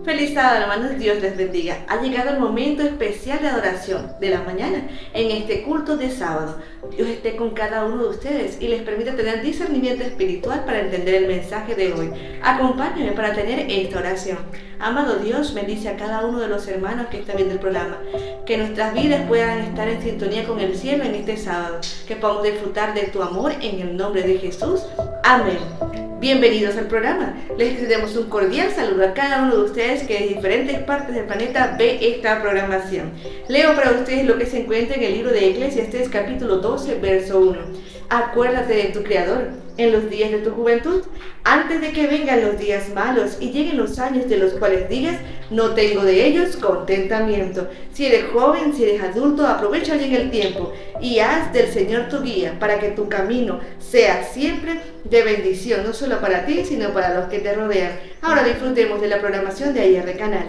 Feliz sábado, hermanos, Dios les bendiga. Ha llegado el momento especial de adoración de la mañana en este culto de sábado. Dios esté con cada uno de ustedes y les permita tener discernimiento espiritual para entender el mensaje de hoy. Acompáñenme para tener esta oración. Amado Dios, bendice a cada uno de los hermanos que están viendo el programa. Que nuestras vidas puedan estar en sintonía con el cielo en este sábado. Que podamos disfrutar de tu amor en el nombre de Jesús. Amén. Bienvenidos al programa. Les extendemos un cordial saludo a cada uno de ustedes que de diferentes partes del planeta ve esta programación. Leo para ustedes lo que se encuentra en el libro de Eclesiastés capítulo 12, verso 1. Acuérdate de tu Creador en los días de tu juventud, antes de que vengan los días malos y lleguen los años de los cuales digas, no tengo de ellos contentamiento. Si eres joven, si eres adulto, aprovecha bien el tiempo y haz del Señor tu guía para que tu camino sea siempre de bendición, no solo para ti, sino para los que te rodean. Ahora disfrutemos de la programación de AIR Canal.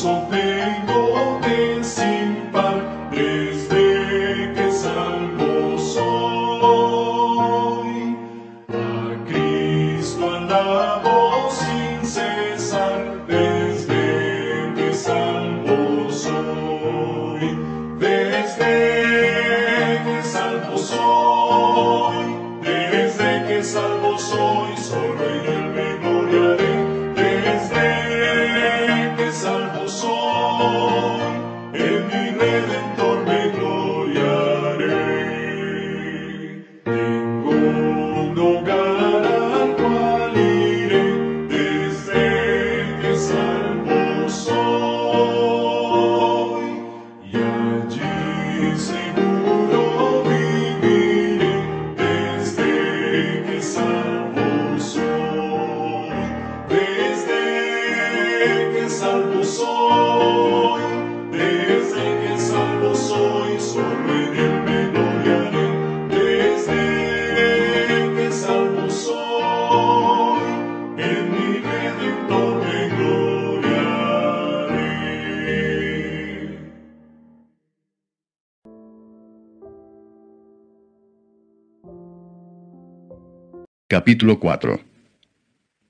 Só tenho salvo soy, desde que salvo soy, solo en él me gloriaré. Desde que salvo soy, en mi Redentor me gloriaré. Capítulo 4.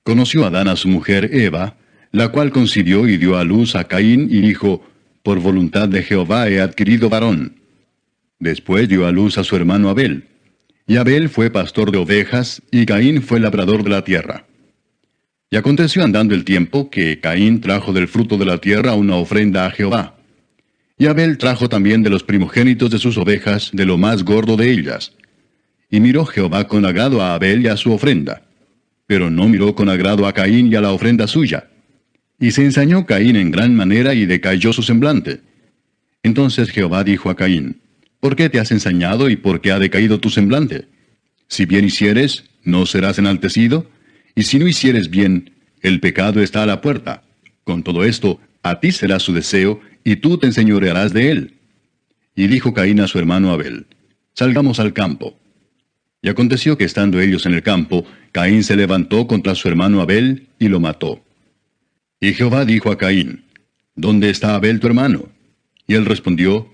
Conoció Adán a su mujer Eva, la cual concibió y dio a luz a Caín, y dijo, por voluntad de Jehová he adquirido varón. Después dio a luz a su hermano Abel. Y Abel fue pastor de ovejas, y Caín fue labrador de la tierra. Y aconteció andando el tiempo, que Caín trajo del fruto de la tierra una ofrenda a Jehová. Y Abel trajo también de los primogénitos de sus ovejas, de lo más gordo de ellas. Y miró Jehová con agrado a Abel y a su ofrenda, pero no miró con agrado a Caín y a la ofrenda suya. Y se ensañó Caín en gran manera y decayó su semblante. Entonces Jehová dijo a Caín, ¿por qué te has ensañado y por qué ha decaído tu semblante? Si bien hicieres, ¿no serás enaltecido? Y si no hicieres bien, el pecado está a la puerta. Con todo esto, a ti será su deseo, y tú te enseñorearás de él. Y dijo Caín a su hermano Abel, salgamos al campo. Y aconteció que estando ellos en el campo, Caín se levantó contra su hermano Abel y lo mató. Y Jehová dijo a Caín, ¿dónde está Abel tu hermano? Y él respondió,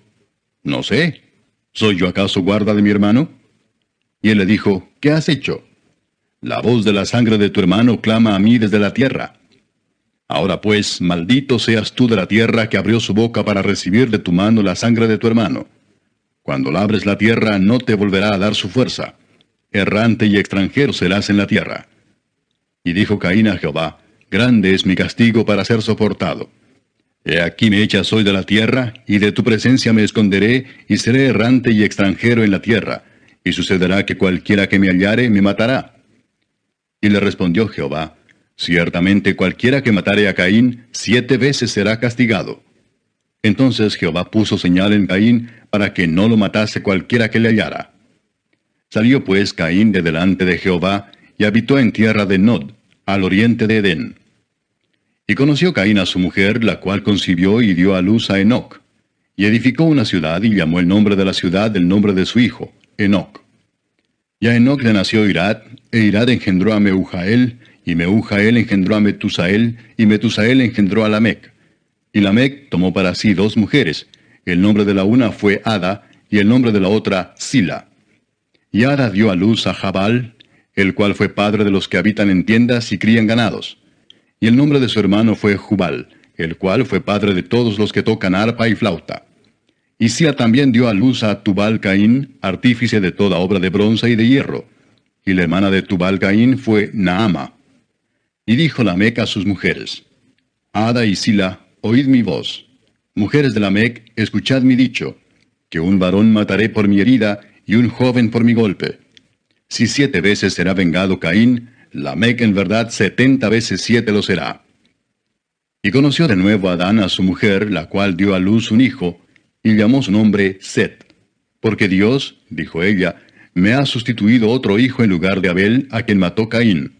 no sé, ¿soy yo acaso guarda de mi hermano? Y él le dijo, ¿qué has hecho? La voz de la sangre de tu hermano clama a mí desde la tierra. Ahora pues, maldito seas tú de la tierra que abrió su boca para recibir de tu mano la sangre de tu hermano. Cuando labres la tierra no te volverá a dar su fuerza. Errante y extranjero serás en la tierra. Y dijo Caín a Jehová, grande es mi castigo para ser soportado. He aquí me echas hoy de la tierra, y de tu presencia me esconderé, y seré errante y extranjero en la tierra, y sucederá que cualquiera que me hallare me matará. Y le respondió Jehová, ciertamente cualquiera que matare a Caín, 7 veces será castigado. Entonces Jehová puso señal en Caín, para que no lo matase cualquiera que le hallara. Salió pues Caín de delante de Jehová, y habitó en tierra de Nod, al oriente de Edén. Y conoció Caín a su mujer, la cual concibió y dio a luz a Enoc. Y edificó una ciudad, y llamó el nombre de la ciudad del nombre de su hijo, Enoc. Y a Enoc le nació Irad, e Irad engendró a Mehujael, y Mehujael engendró a Metusael, y Metusael engendró a Lamec. Y Lamec tomó para sí 2 mujeres. El nombre de la una fue Ada, y el nombre de la otra Sila. Y Ada dio a luz a Jabal, el cual fue padre de los que habitan en tiendas y crían ganados. Y el nombre de su hermano fue Jubal, el cual fue padre de todos los que tocan arpa y flauta. Y Sila también dio a luz a Tubal Caín, artífice de toda obra de bronce y de hierro. Y la hermana de Tubal Caín fue Naama. Y dijo Lamec a sus mujeres, Ada y Sila, oíd mi voz. Mujeres de Lamec, escuchad mi dicho, que un varón mataré por mi herida, y un joven por mi golpe. Si 7 veces será vengado Caín, Lamec en verdad 70 veces 7 lo será. Y conoció de nuevo Adán a su mujer, la cual dio a luz un hijo, y llamó su nombre Set. Porque Dios, dijo ella, me ha sustituido otro hijo en lugar de Abel, a quien mató Caín.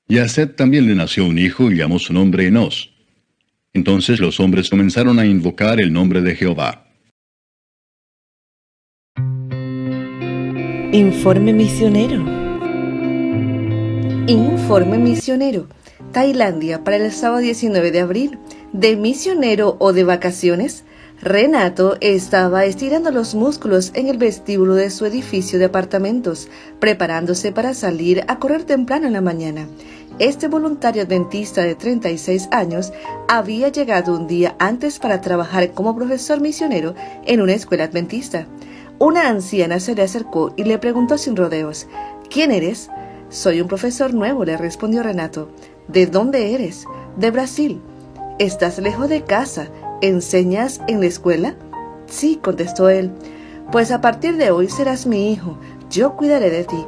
Y a Set también le nació un hijo, y llamó su nombre Enos. Entonces los hombres comenzaron a invocar el nombre de Jehová. Informe misionero. Informe misionero. Tailandia para el sábado 19 de abril. De misionero o de vacaciones, Renato estaba estirando los músculos en el vestíbulo de su edificio de apartamentos, preparándose para salir a correr temprano en la mañana. Este voluntario adventista de 36 años había llegado un día antes para trabajar como profesor misionero en una escuela adventista. Una anciana se le acercó y le preguntó sin rodeos, ¿quién eres? Soy un profesor nuevo, le respondió Renato. ¿De dónde eres? De Brasil. ¿Estás lejos de casa? ¿Enseñas en la escuela? Sí, contestó él. Pues a partir de hoy serás mi hijo, yo cuidaré de ti.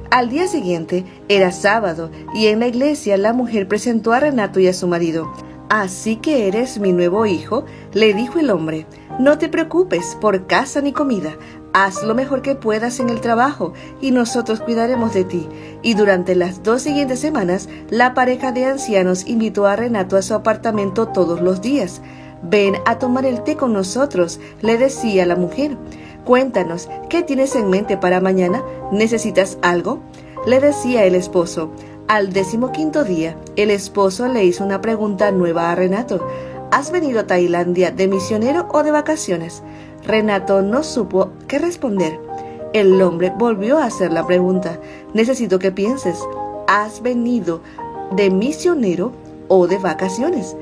Al día siguiente era sábado y en la iglesia la mujer presentó a Renato y a su marido. Así que eres mi nuevo hijo, le dijo el hombre. No te preocupes por casa ni comida. Haz lo mejor que puedas en el trabajo y nosotros cuidaremos de ti. Y durante las 2 siguientes semanas, la pareja de ancianos invitó a Renato a su apartamento todos los días. Ven a tomar el té con nosotros, le decía la mujer. Cuéntanos, ¿qué tienes en mente para mañana? ¿Necesitas algo? Le decía el esposo. Al 15º día, el esposo le hizo una pregunta nueva a Renato. ¿Has venido a Tailandia de misionero o de vacaciones? Renato no supo qué responder. El hombre volvió a hacer la pregunta. Necesito que pienses. ¿Has venido de misionero o de vacaciones?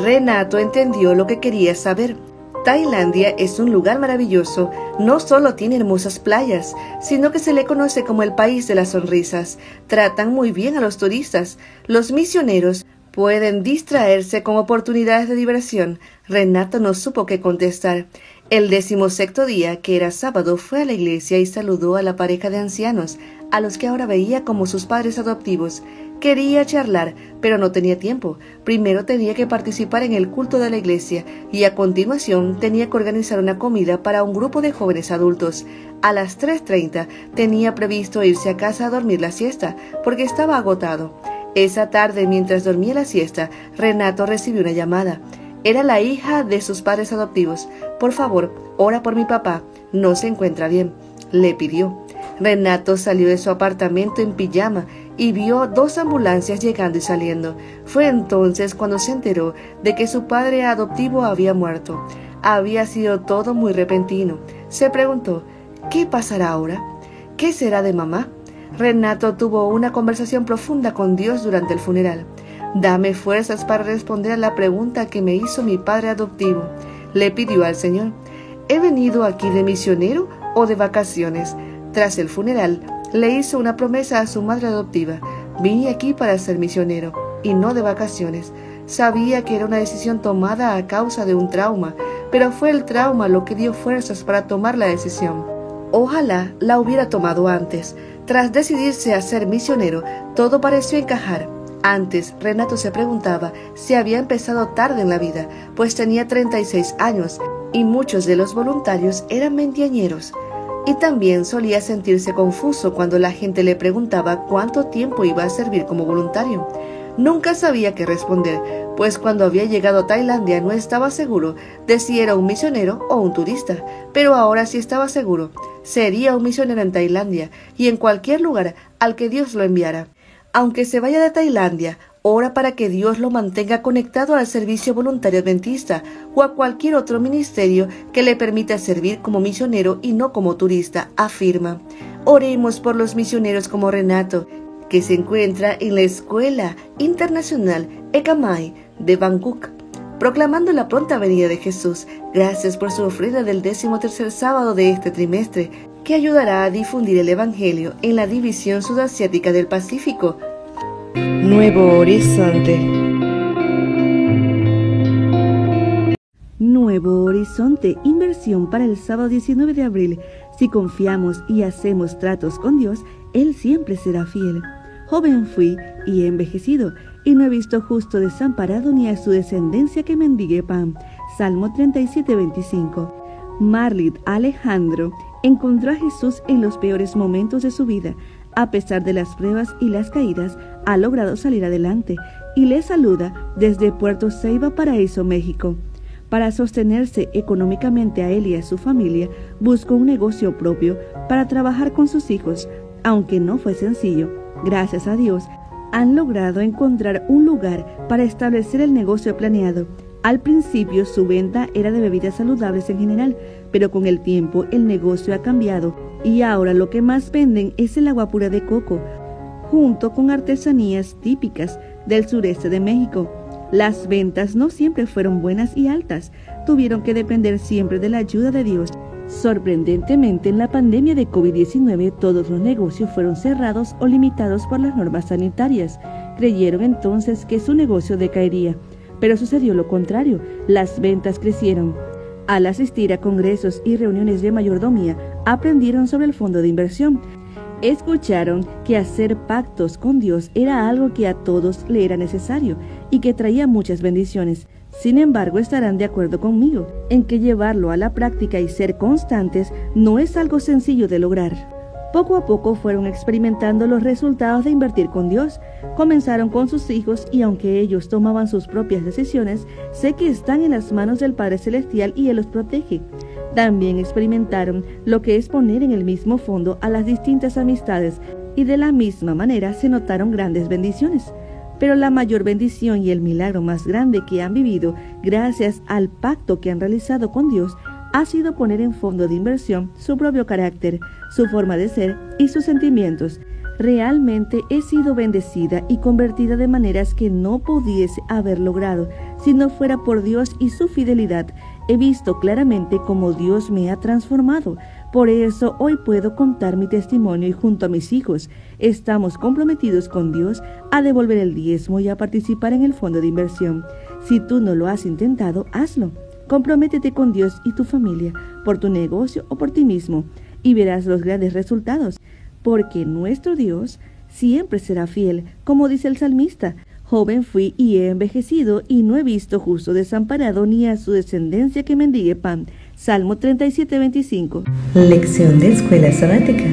Renato entendió lo que quería saber. Tailandia es un lugar maravilloso. No solo tiene hermosas playas, sino que se le conoce como el país de las sonrisas. Tratan muy bien a los turistas. Los misioneros pueden distraerse con oportunidades de diversión. Renato no supo qué contestar. El 16º día, que era sábado, fue a la iglesia y saludó a la pareja de ancianos, a los que ahora veía como sus padres adoptivos. Quería charlar, pero no tenía tiempo. Primero tenía que participar en el culto de la iglesia y a continuación tenía que organizar una comida para un grupo de jóvenes adultos. A las 3:30 tenía previsto irse a casa a dormir la siesta, porque estaba agotado. Esa tarde, mientras dormía la siesta, Renato recibió una llamada. Era la hija de sus padres adoptivos. Por favor, ora por mi papá. No se encuentra bien, le pidió. Renato salió de su apartamento en pijama y vio 2 ambulancias llegando y saliendo. Fue entonces cuando se enteró de que su padre adoptivo había muerto. Había sido todo muy repentino. Se preguntó, ¿qué pasará ahora? ¿Qué será de mamá? Renato tuvo una conversación profunda con Dios durante el funeral. Dame fuerzas para responder a la pregunta que me hizo mi padre adoptivo, le pidió al Señor. ¿He venido aquí de misionero o de vacaciones? Tras el funeral, le hizo una promesa a su madre adoptiva. Vine aquí para ser misionero y no de vacaciones. Sabía que era una decisión tomada a causa de un trauma, pero fue el trauma lo que dio fuerzas para tomar la decisión. Ojalá la hubiera tomado antes. Tras decidirse a ser misionero, todo pareció encajar. Antes, Renato se preguntaba si había empezado tarde en la vida, pues tenía 36 años y muchos de los voluntarios eran veinteañeros. Y también solía sentirse confuso cuando la gente le preguntaba cuánto tiempo iba a servir como voluntario. Nunca sabía qué responder, pues cuando había llegado a Tailandia no estaba seguro de si era un misionero o un turista, pero ahora sí estaba seguro. Sería un misionero en Tailandia y en cualquier lugar al que Dios lo enviara. Aunque se vaya de Tailandia, ora para que Dios lo mantenga conectado al servicio voluntario adventista o a cualquier otro ministerio que le permita servir como misionero y no como turista, afirma. Oremos por los misioneros como Renato, que se encuentra en la Escuela Internacional Ekamai de Bangkok, proclamando la pronta venida de Jesús. Gracias por su ofrenda del 13º sábado de este trimestre, que ayudará a difundir el Evangelio en la división sudasiática del Pacífico. Nuevo Horizonte. Nuevo Horizonte, inversión para el sábado 19 de abril. Si confiamos y hacemos tratos con Dios, Él siempre será fiel. Joven fui y he envejecido, y no he visto justo desamparado ni a su descendencia que mendigue pan. Salmo 37:25. Marlit Alejandro encontró a Jesús en los peores momentos de su vida. A pesar de las pruebas y las caídas, ha logrado salir adelante y le saluda desde Puerto Ceiba, Paraíso, México. Para sostenerse económicamente a él y a su familia, buscó un negocio propio para trabajar con sus hijos, aunque no fue sencillo. Gracias a Dios, han logrado encontrar un lugar para establecer el negocio planeado. Al principio su venta era de bebidas saludables en general, pero con el tiempo el negocio ha cambiado y ahora lo que más venden es el agua pura de coco, junto con artesanías típicas del sureste de México. Las ventas no siempre fueron buenas y altas, tuvieron que depender siempre de la ayuda de Dios. Sorprendentemente, en la pandemia de COVID-19 todos los negocios fueron cerrados o limitados por las normas sanitarias. Creyeron entonces que su negocio decaería. Pero sucedió lo contrario, las ventas crecieron. Al asistir a congresos y reuniones de mayordomía, aprendieron sobre el fondo de inversión. Escucharon que hacer pactos con Dios era algo que a todos le era necesario y que traía muchas bendiciones. Sin embargo, estarán de acuerdo conmigo en que llevarlo a la práctica y ser constantes no es algo sencillo de lograr. Poco a poco fueron experimentando los resultados de invertir con Dios. Comenzaron con sus hijos y aunque ellos tomaban sus propias decisiones, sé que están en las manos del Padre Celestial y Él los protege. También experimentaron lo que es poner en el mismo fondo a las distintas amistades y de la misma manera se notaron grandes bendiciones. Pero la mayor bendición y el milagro más grande que han vivido gracias al pacto que han realizado con Dios ha sido poner en fondo de inversión su propio carácter, su forma de ser y sus sentimientos. Realmente he sido bendecida y convertida de maneras que no pudiese haber logrado si no fuera por Dios y su fidelidad. He visto claramente cómo Dios me ha transformado. Por eso hoy puedo contar mi testimonio y junto a mis hijos estamos comprometidos con Dios a devolver el diezmo y a participar en el fondo de inversión. Si tú no lo has intentado, hazlo. Comprométete con Dios y tu familia, por tu negocio o por ti mismo, y verás los grandes resultados, porque nuestro Dios siempre será fiel, como dice el salmista. Joven fui y he envejecido, y no he visto justo desamparado ni a su descendencia que mendigue pan. Salmo 37:25. Lección de Escuela Sabática.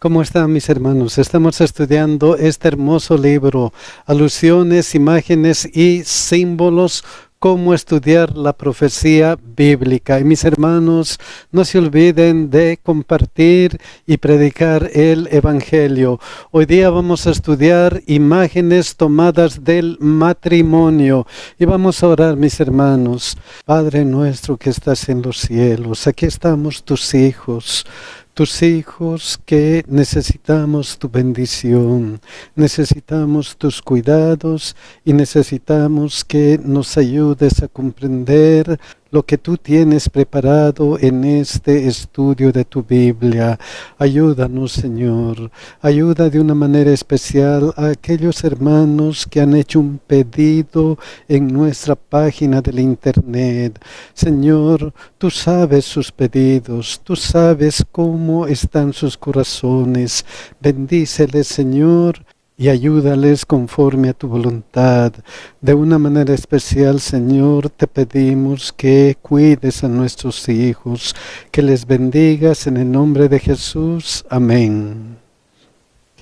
¿Cómo están mis hermanos? Estamos estudiando este hermoso libro, Alusiones, Imágenes y Símbolos, cómo estudiar la profecía bíblica. Y mis hermanos, no se olviden de compartir y predicar el Evangelio. Hoy día vamos a estudiar imágenes tomadas del matrimonio. Y vamos a orar, mis hermanos. Padre nuestro que estás en los cielos, aquí estamos tus hijos que necesitamos tu bendición, necesitamos tus cuidados y necesitamos que nos ayudes a comprender lo que tú tienes preparado en este estudio de tu Biblia. Ayúdanos, Señor. Ayuda de una manera especial a aquellos hermanos que han hecho un pedido en nuestra página del internet. Señor, tú sabes sus pedidos, tú sabes cómo están sus corazones. Bendíceles, Señor, y ayúdales conforme a tu voluntad. De una manera especial, Señor, te pedimos que cuides a nuestros hijos, que les bendigas en el nombre de Jesús. Amén.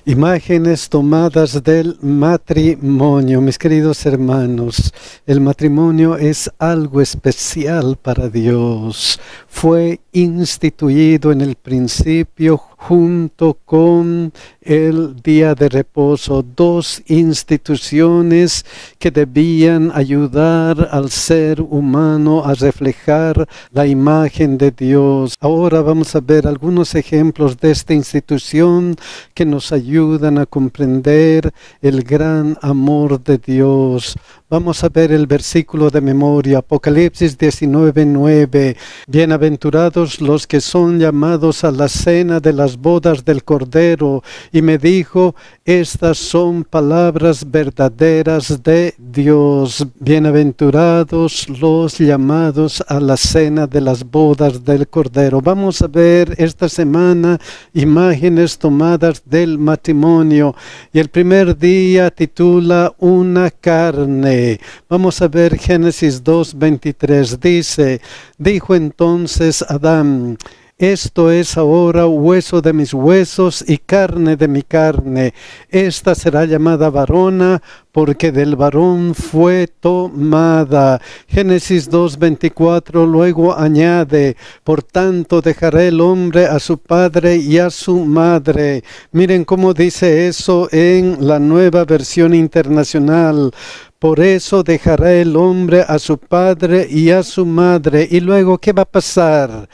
Imágenes tomadas del matrimonio. Mis queridos hermanos, el matrimonio es algo especial para Dios. Fue instituido en el principio junto con el día de reposo, dos instituciones que debían ayudar al ser humano a reflejar la imagen de Dios. Ahora vamos a ver algunos ejemplos de esta institución que nos ayudan a comprender el gran amor de Dios. Vamos a ver el versículo de memoria, Apocalipsis 19:9. Bienaventurados los que son llamados a la cena de las bodas del Cordero. Y me dijo, estas son palabras verdaderas de Dios. Bienaventurados los llamados a la cena de las bodas del Cordero. Vamos a ver esta semana imágenes tomadas del matrimonio. Y el primer día titula Una carne. Vamos a ver Génesis 2:23. Dice, dijo entonces Adán, esto es ahora hueso de mis huesos y carne de mi carne. Esta será llamada varona porque del varón fue tomada. Génesis 2:24 luego añade, por tanto dejará el hombre a su padre y a su madre. Miren cómo dice eso en la Nueva Versión Internacional. Por eso dejará el hombre a su padre y a su madre. Y luego, ¿qué va a pasar?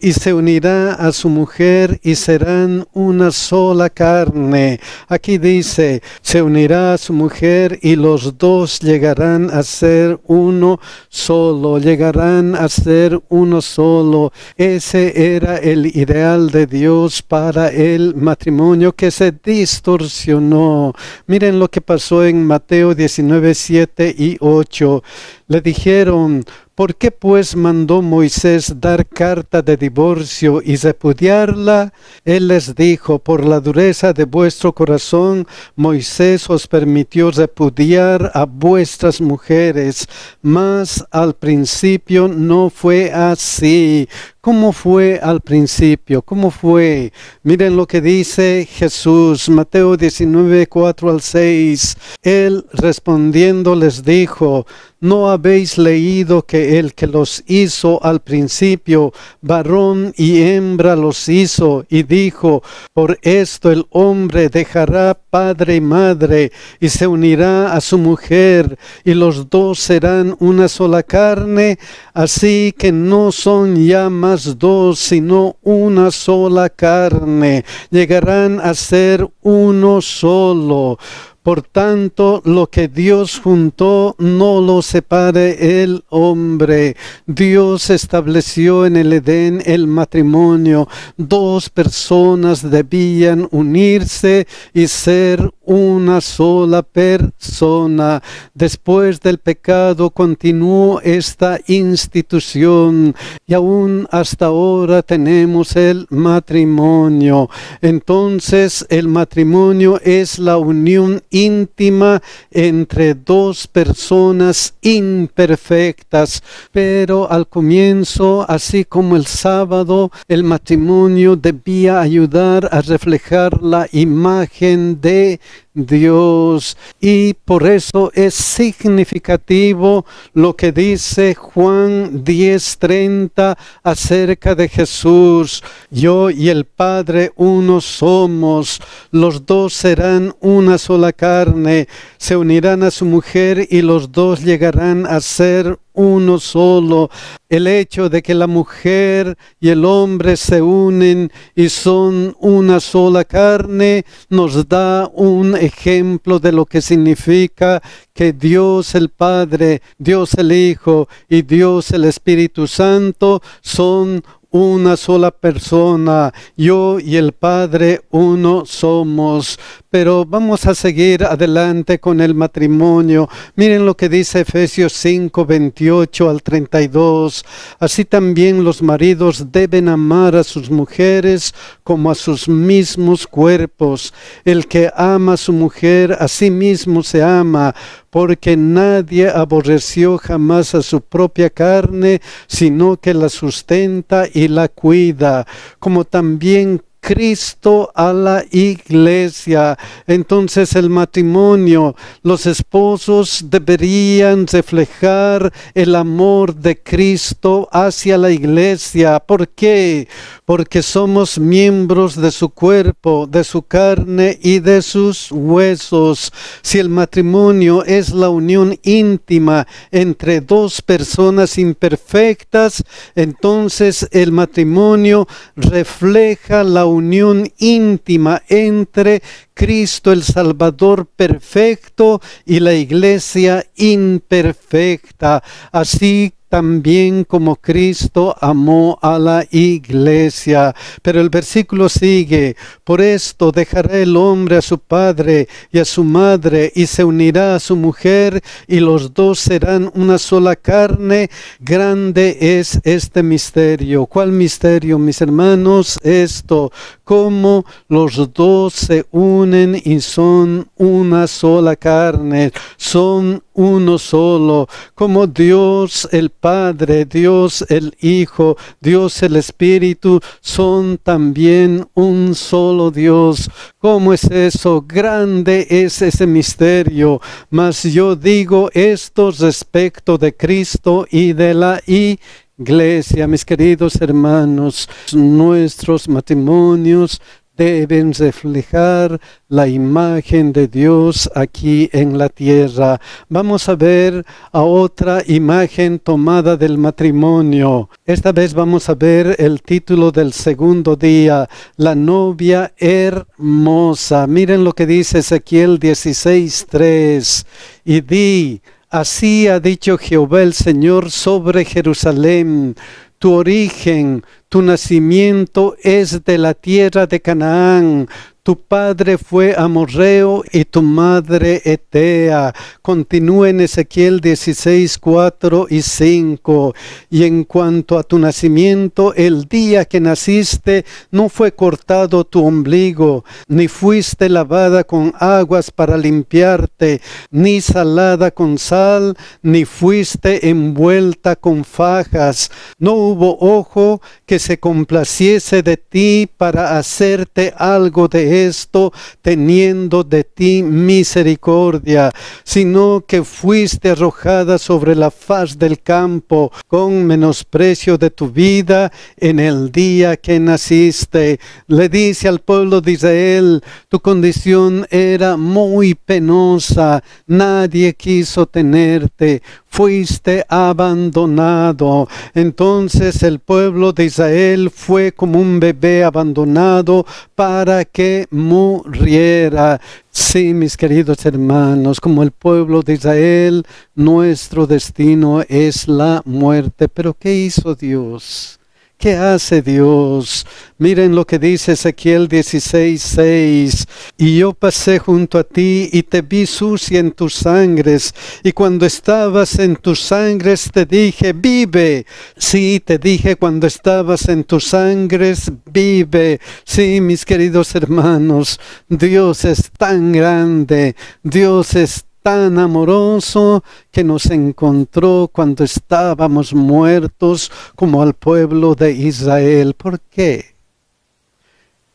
Y se unirá a su mujer y serán una sola carne. Aquí dice, se unirá a su mujer y los dos llegarán a ser uno solo. Llegarán a ser uno solo. Ese era el ideal de Dios para el matrimonio que se distorsionó. Miren lo que pasó en Mateo 19:7 y 8. Le dijeron, ¿Por qué pues mandó Moisés dar carta de divorcio y repudiarla? Él les dijo: por la dureza de vuestro corazón, Moisés os permitió repudiar a vuestras mujeres, mas al principio no fue así. ¿Cómo fue al principio? ¿Cómo fue? Miren lo que dice Jesús, Mateo 19, 4 al 6. Él respondiendo les dijo: ¿no habéis leído que el que los hizo al principio, varón y hembra los hizo? Y dijo: por esto el hombre dejará padre y madre, y se unirá a su mujer, y los dos serán una sola carne. Así que no son ya más dos, sino una sola carne. Llegarán a ser uno solo. Por tanto, lo que Dios juntó, no lo separe el hombre. Dios estableció en el Edén el matrimonio. Dos personas debían unirse y ser una sola persona. Después del pecado continuó esta institución y aún hasta ahora tenemos el matrimonio. Entonces, el matrimonio es la unión íntima entre dos personas imperfectas, pero al comienzo, así como el sábado, el matrimonio debía ayudar a reflejar la imagen de Dios, y por eso es significativo lo que dice Juan 10:30 acerca de Jesús: yo y el Padre uno somos, los dos serán una sola carne, se unirán a su mujer y los dos llegarán a ser uno solo. El hecho de que la mujer y el hombre se unen y son una sola carne nos da un ejemplo de lo que significa que Dios el Padre, Dios el Hijo y Dios el Espíritu Santo son una sola persona. Yo y el Padre uno somos. Pero vamos a seguir adelante con el matrimonio. Miren lo que dice Efesios 5, 28 al 32. Así también los maridos deben amar a sus mujeres como a sus mismos cuerpos. El que ama a su mujer, a sí mismo se ama, porque nadie aborreció jamás a su propia carne, sino que la sustenta y la cuida, como también Cristo a la iglesia. Entonces el matrimonio, los esposos deberían reflejar el amor de Cristo hacia la iglesia. ¿Por qué? Porque somos miembros de su cuerpo, de su carne y de sus huesos. Si el matrimonio es la unión íntima entre dos personas imperfectas, entonces el matrimonio refleja la unión íntima entre Cristo el Salvador perfecto y la iglesia imperfecta. Así también como Cristo amó a la iglesia. Pero el versículo sigue: por esto dejará el hombre a su padre y a su madre, y se unirá a su mujer, y los dos serán una sola carne. Grande es este misterio. ¿Cuál misterio, mis hermanos? Esto: cómo los dos se unen y son una sola carne, son uno solo, como Dios el Padre, Dios el Hijo, Dios el Espíritu son también un solo Dios. ¿Cómo es eso? Grande es ese misterio. Mas yo digo esto respecto de Cristo y de la iglesia. Mis queridos hermanos, nuestros matrimonios deben reflejar la imagen de Dios aquí en la tierra. Vamos a ver a otra imagen tomada del matrimonio. Esta vez vamos a ver el título del segundo día: la novia hermosa. Miren lo que dice Ezequiel 16:3. Y di: así ha dicho Jehová el Señor sobre Jerusalén: tu origen, tu nacimiento es de la tierra de Canaán, Tu padre fue amorreo y tu madre etea. Continúa en Ezequiel 16, 4 y 5. Y en cuanto a tu nacimiento, el día que naciste no fue cortado tu ombligo, ni fuiste lavada con aguas para limpiarte, ni salada con sal, ni fuiste envuelta con fajas. No hubo ojo que se complaciese de ti para hacerte algo de esto, teniendo de ti misericordia, sino que fuiste arrojada sobre la faz del campo con menosprecio de tu vida en el día que naciste. Le dice al pueblo de Israel: tu condición era muy penosa, nadie quiso tenerte, fuiste abandonado. Entonces el pueblo de Israel fue como un bebé abandonado para que muriera. Sí, mis queridos hermanos, como el pueblo de Israel, nuestro destino es la muerte. Pero ¿qué hizo Dios? ¿Qué hace Dios? Miren lo que dice Ezequiel 16:6. Y yo pasé junto a ti y te vi sucia en tus sangres. Y cuando estabas en tus sangres te dije, vive. Sí, te dije cuando estabas en tus sangres, vive. Sí, mis queridos hermanos, Dios es tan grande. Dios es tan amoroso que nos encontró cuando estábamos muertos, como al pueblo de Israel. ¿Por qué?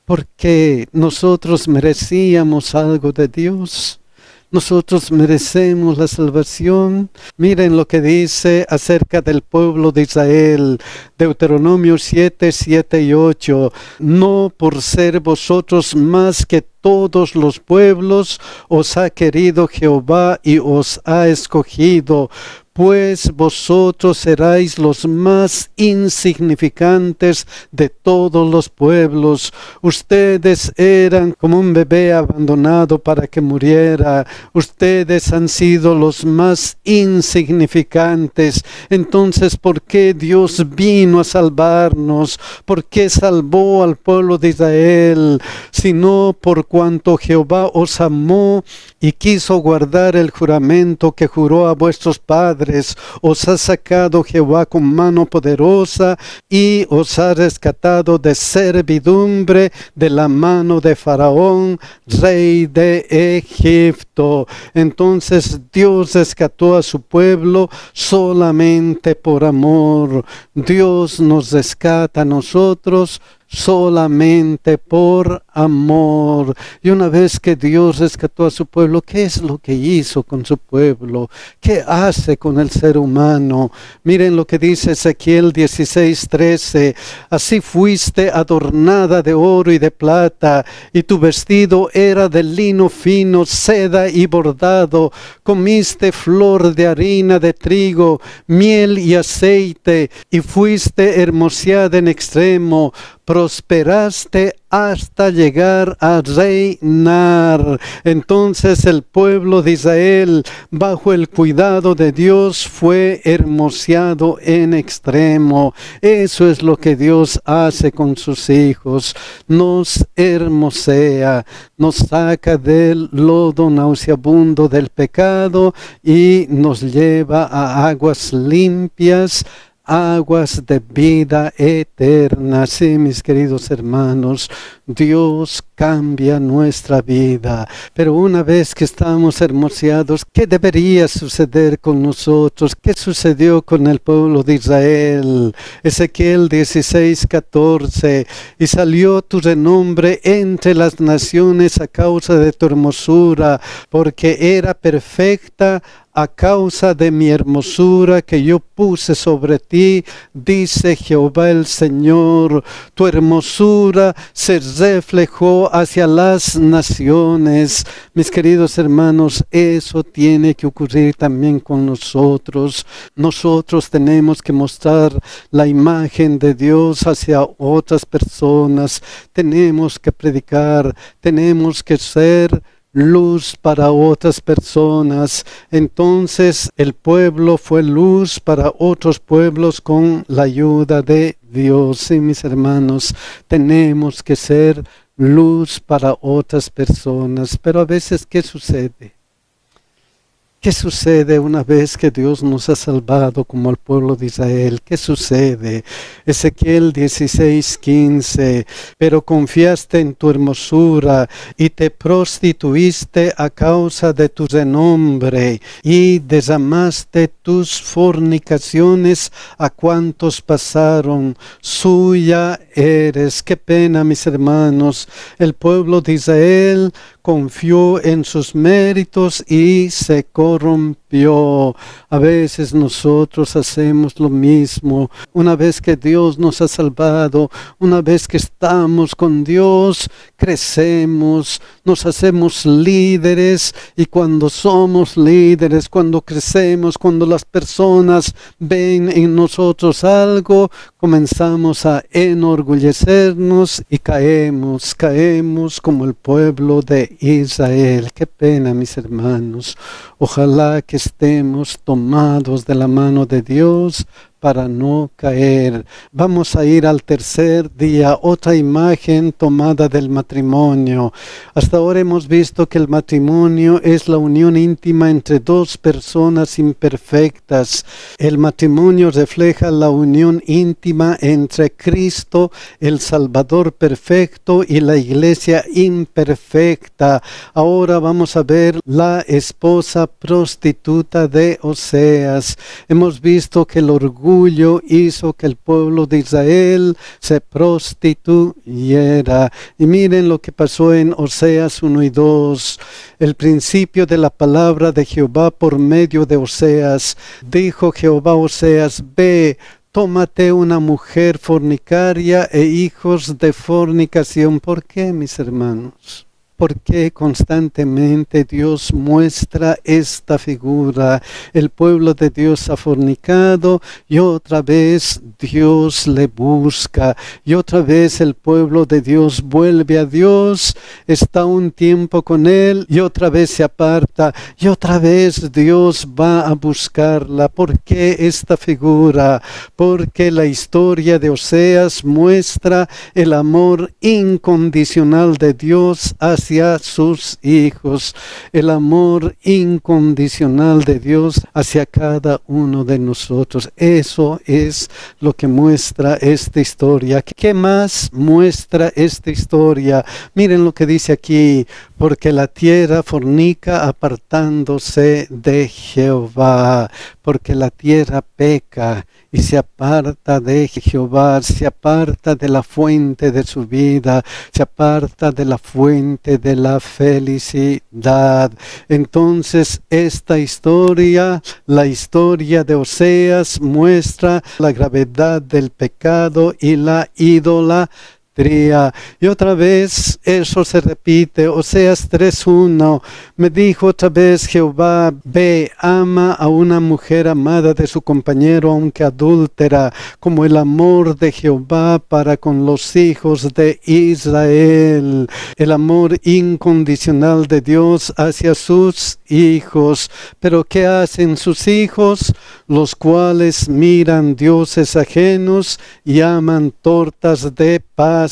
Porque nosotros merecíamos algo de Dios. Nosotros merecemos la salvación. Miren lo que dice acerca del pueblo de Israel. Deuteronomio 7, 7 y 8. No por ser vosotros más que todos los pueblos os ha querido Jehová y os ha escogido, pues vosotros seráis los más insignificantes de todos los pueblos. Ustedes eran como un bebé abandonado para que muriera. Ustedes han sido los más insignificantes. Entonces, ¿por qué Dios vino a salvarnos? ¿Por qué salvó al pueblo de Israel? Sino por cuanto Jehová os amó y quiso guardar el juramento que juró a vuestros padres. Os ha sacado Jehová con mano poderosa y os ha rescatado de servidumbre de la mano de Faraón, rey de Egipto. Entonces Dios rescató a su pueblo solamente por amor. Dios nos rescata a nosotros solamente por amor. Y una vez que Dios rescató a su pueblo, ¿qué es lo que hizo con su pueblo? ¿Qué hace con el ser humano? Miren lo que dice Ezequiel 16:13. Así fuiste adornada de oro y de plata, y tu vestido era de lino fino, seda y bordado. Comiste flor de harina de trigo, miel y aceite, y fuiste hermoseada en extremo. Prosperaste hasta llegar a reinar. Entonces el pueblo de Israel, bajo el cuidado de Dios, fue hermoseado en extremo. Eso es lo que Dios hace con sus hijos. Nos hermosea, nos saca del lodo nauseabundo del pecado y nos lleva a aguas limpias, aguas de vida eterna. Sí, mis queridos hermanos, Dios cambia nuestra vida. Pero una vez que estamos hermoseados, ¿qué debería suceder con nosotros? ¿Qué sucedió con el pueblo de Israel? Ezequiel 16:14. Y salió tu renombre entre las naciones a causa de tu hermosura, porque era perfecta a causa de mi hermosura que yo puse sobre ti, dice Jehová el Señor. Tu hermosura se reflejó hacia las naciones. Mis queridos hermanos, eso tiene que ocurrir también con nosotros. Nosotros tenemos que mostrar la imagen de Dios hacia otras personas. Tenemos que predicar, tenemos que ser luz para otras personas. Entonces el pueblo fue luz para otros pueblos con la ayuda de Dios. Sí, mis hermanos, tenemos que ser luz para otras personas. Pero a veces, ¿qué sucede? ¿Qué sucede una vez que Dios nos ha salvado como al pueblo de Israel? ¿Qué sucede? Ezequiel 16:15. Pero confiaste en tu hermosura y te prostituiste a causa de tu renombre y derramaste tus fornicaciones a cuantos pasaron. Suya eres. Qué pena, mis hermanos. El pueblo de Israel confió en sus méritos y se corrompió. A veces nosotros hacemos lo mismo. Una vez que Dios nos ha salvado, una vez que estamos con Dios, crecemos, nos hacemos líderes, y cuando somos líderes, cuando crecemos, cuando las personas ven en nosotros algo, comenzamos a enorgullecernos y caemos como el pueblo de Israel. Qué pena, mis hermanos. Ojalá que estemos tomados de la mano de Dios para no caer. Vamos a ir al tercer día, otra imagen tomada del matrimonio. Hasta ahora hemos visto que el matrimonio es la unión íntima entre dos personas imperfectas. El matrimonio refleja la unión íntima entre Cristo, el Salvador perfecto, y la iglesia imperfecta. Ahora vamos a ver la esposa prostituta de Oseas. Hemos visto que el orgullo hizo que el pueblo de Israel se prostituyera. Y miren lo que pasó en Oseas 1 y 2. El principio de la palabra de Jehová por medio de Oseas. Dijo Jehová a Oseas: ve, tómate una mujer fornicaria e hijos de fornicación. ¿Por qué, mis hermanos? ¿Por qué constantemente Dios muestra esta figura? El pueblo de Dios ha fornicado y otra vez Dios le busca. Y otra vez el pueblo de Dios vuelve a Dios, está un tiempo con Él y otra vez se aparta. Y otra vez Dios va a buscarla. ¿Por qué esta figura? Porque la historia de Oseas muestra el amor incondicional de Dios hacia sus hijos, el amor incondicional de Dios hacia cada uno de nosotros. Eso es lo que muestra esta historia. ¿Qué más muestra esta historia? Miren lo que dice aquí: porque la tierra fornica apartándose de Jehová, porque la tierra peca y se aparta de Jehová, se aparta de la fuente de su vida, se aparta de la fuente de la felicidad. Entonces esta historia, la historia de Oseas, muestra la gravedad del pecado y la idolatría. Y otra vez eso se repite. Oseas 3:1. Me dijo otra vez Jehová: ve, ama a una mujer amada de su compañero, aunque adúltera, como el amor de Jehová para con los hijos de Israel. El amor incondicional de Dios hacia sus hijos. Pero ¿qué hacen sus hijos? Los cuales miran dioses ajenos y aman tortas de pasas.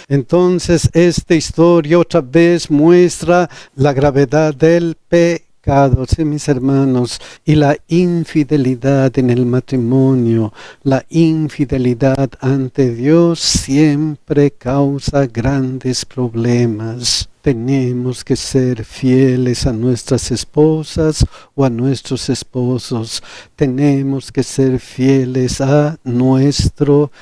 Entonces esta historia otra vez muestra la gravedad del pecado, ¿sí, mis hermanos? Y la infidelidad en el matrimonio, la infidelidad ante Dios siempre causa grandes problemas. Tenemos que ser fieles a nuestras esposas o a nuestros esposos. Tenemos que ser fieles a nuestro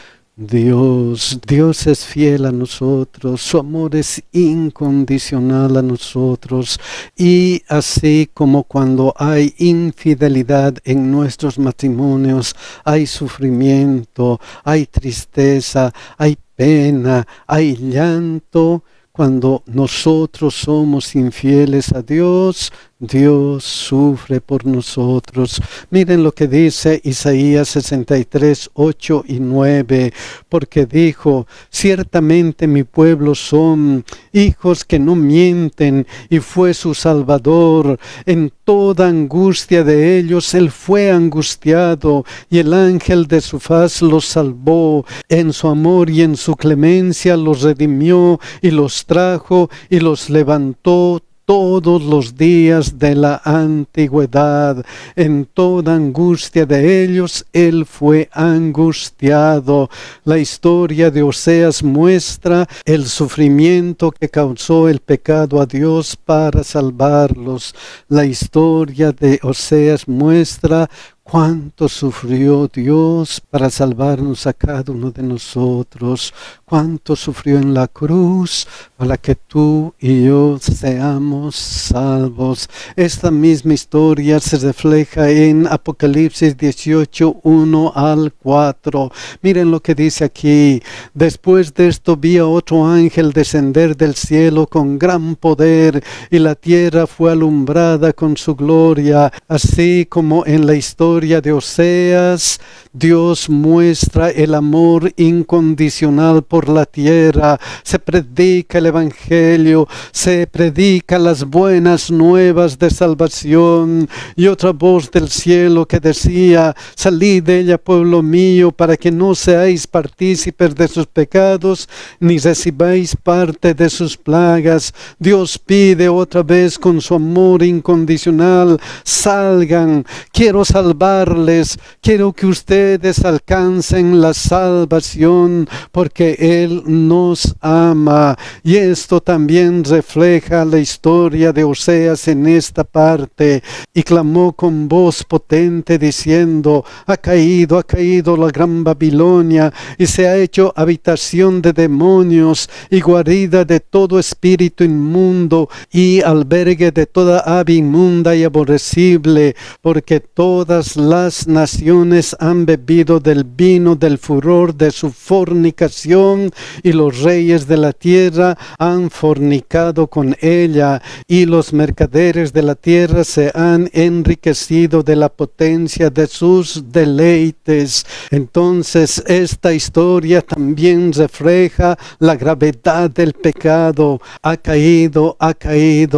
Dios. Dios es fiel a nosotros, su amor es incondicional a nosotros. Y así como cuando hay infidelidad en nuestros matrimonios, hay sufrimiento, hay tristeza, hay pena, hay llanto. Cuando nosotros somos infieles a Dios, Dios sufre por nosotros. Miren lo que dice Isaías 63, 8 y 9, porque dijo: ciertamente mi pueblo son hijos que no mienten, y fue su Salvador. En toda angustia de ellos él fue angustiado, y el ángel de su faz los salvó. En su amor y en su clemencia los redimió, y los trajo y los levantó todos los días de la antigüedad. En toda angustia de ellos él fue angustiado. La historia de Oseas muestra el sufrimiento que causó el pecado a Dios para salvarlos. La historia de Oseas muestra cuánto sufrió Dios para salvarnos a cada uno de nosotros. Cuánto sufrió en la cruz para que tú y yo seamos salvos. Esta misma historia se refleja en Apocalipsis 18, 1 al 4. Miren lo que dice aquí. Después de esto vi a otro ángel descender del cielo con gran poder, y la tierra fue alumbrada con su gloria. Así como en la historia de Oseas, Dios muestra el amor incondicional por la tierra. Se predica el evangelio, se predica las buenas nuevas de salvación, y otra voz del cielo que decía: salid de ella, pueblo mío, para que no seáis partícipes de sus pecados, ni recibáis parte de sus plagas. Dios pide otra vez con su amor incondicional: salgan, quiero salvarles, quiero que ustedes alcancen la salvación, porque Él nos ama. Y esto también refleja la historia de Oseas en esta parte. Y clamó con voz potente diciendo: ha caído la gran Babilonia, y se ha hecho habitación de demonios, y guarida de todo espíritu inmundo, y albergue de toda ave inmunda y aborrecible, porque todas las naciones han bebido del vino del furor de su fornicación, y los reyes de la tierra han fornicado con ella, y los mercaderes de la tierra se han enriquecido de la potencia de sus deleites. Entonces esta historia también refleja la gravedad del pecado. Ha caído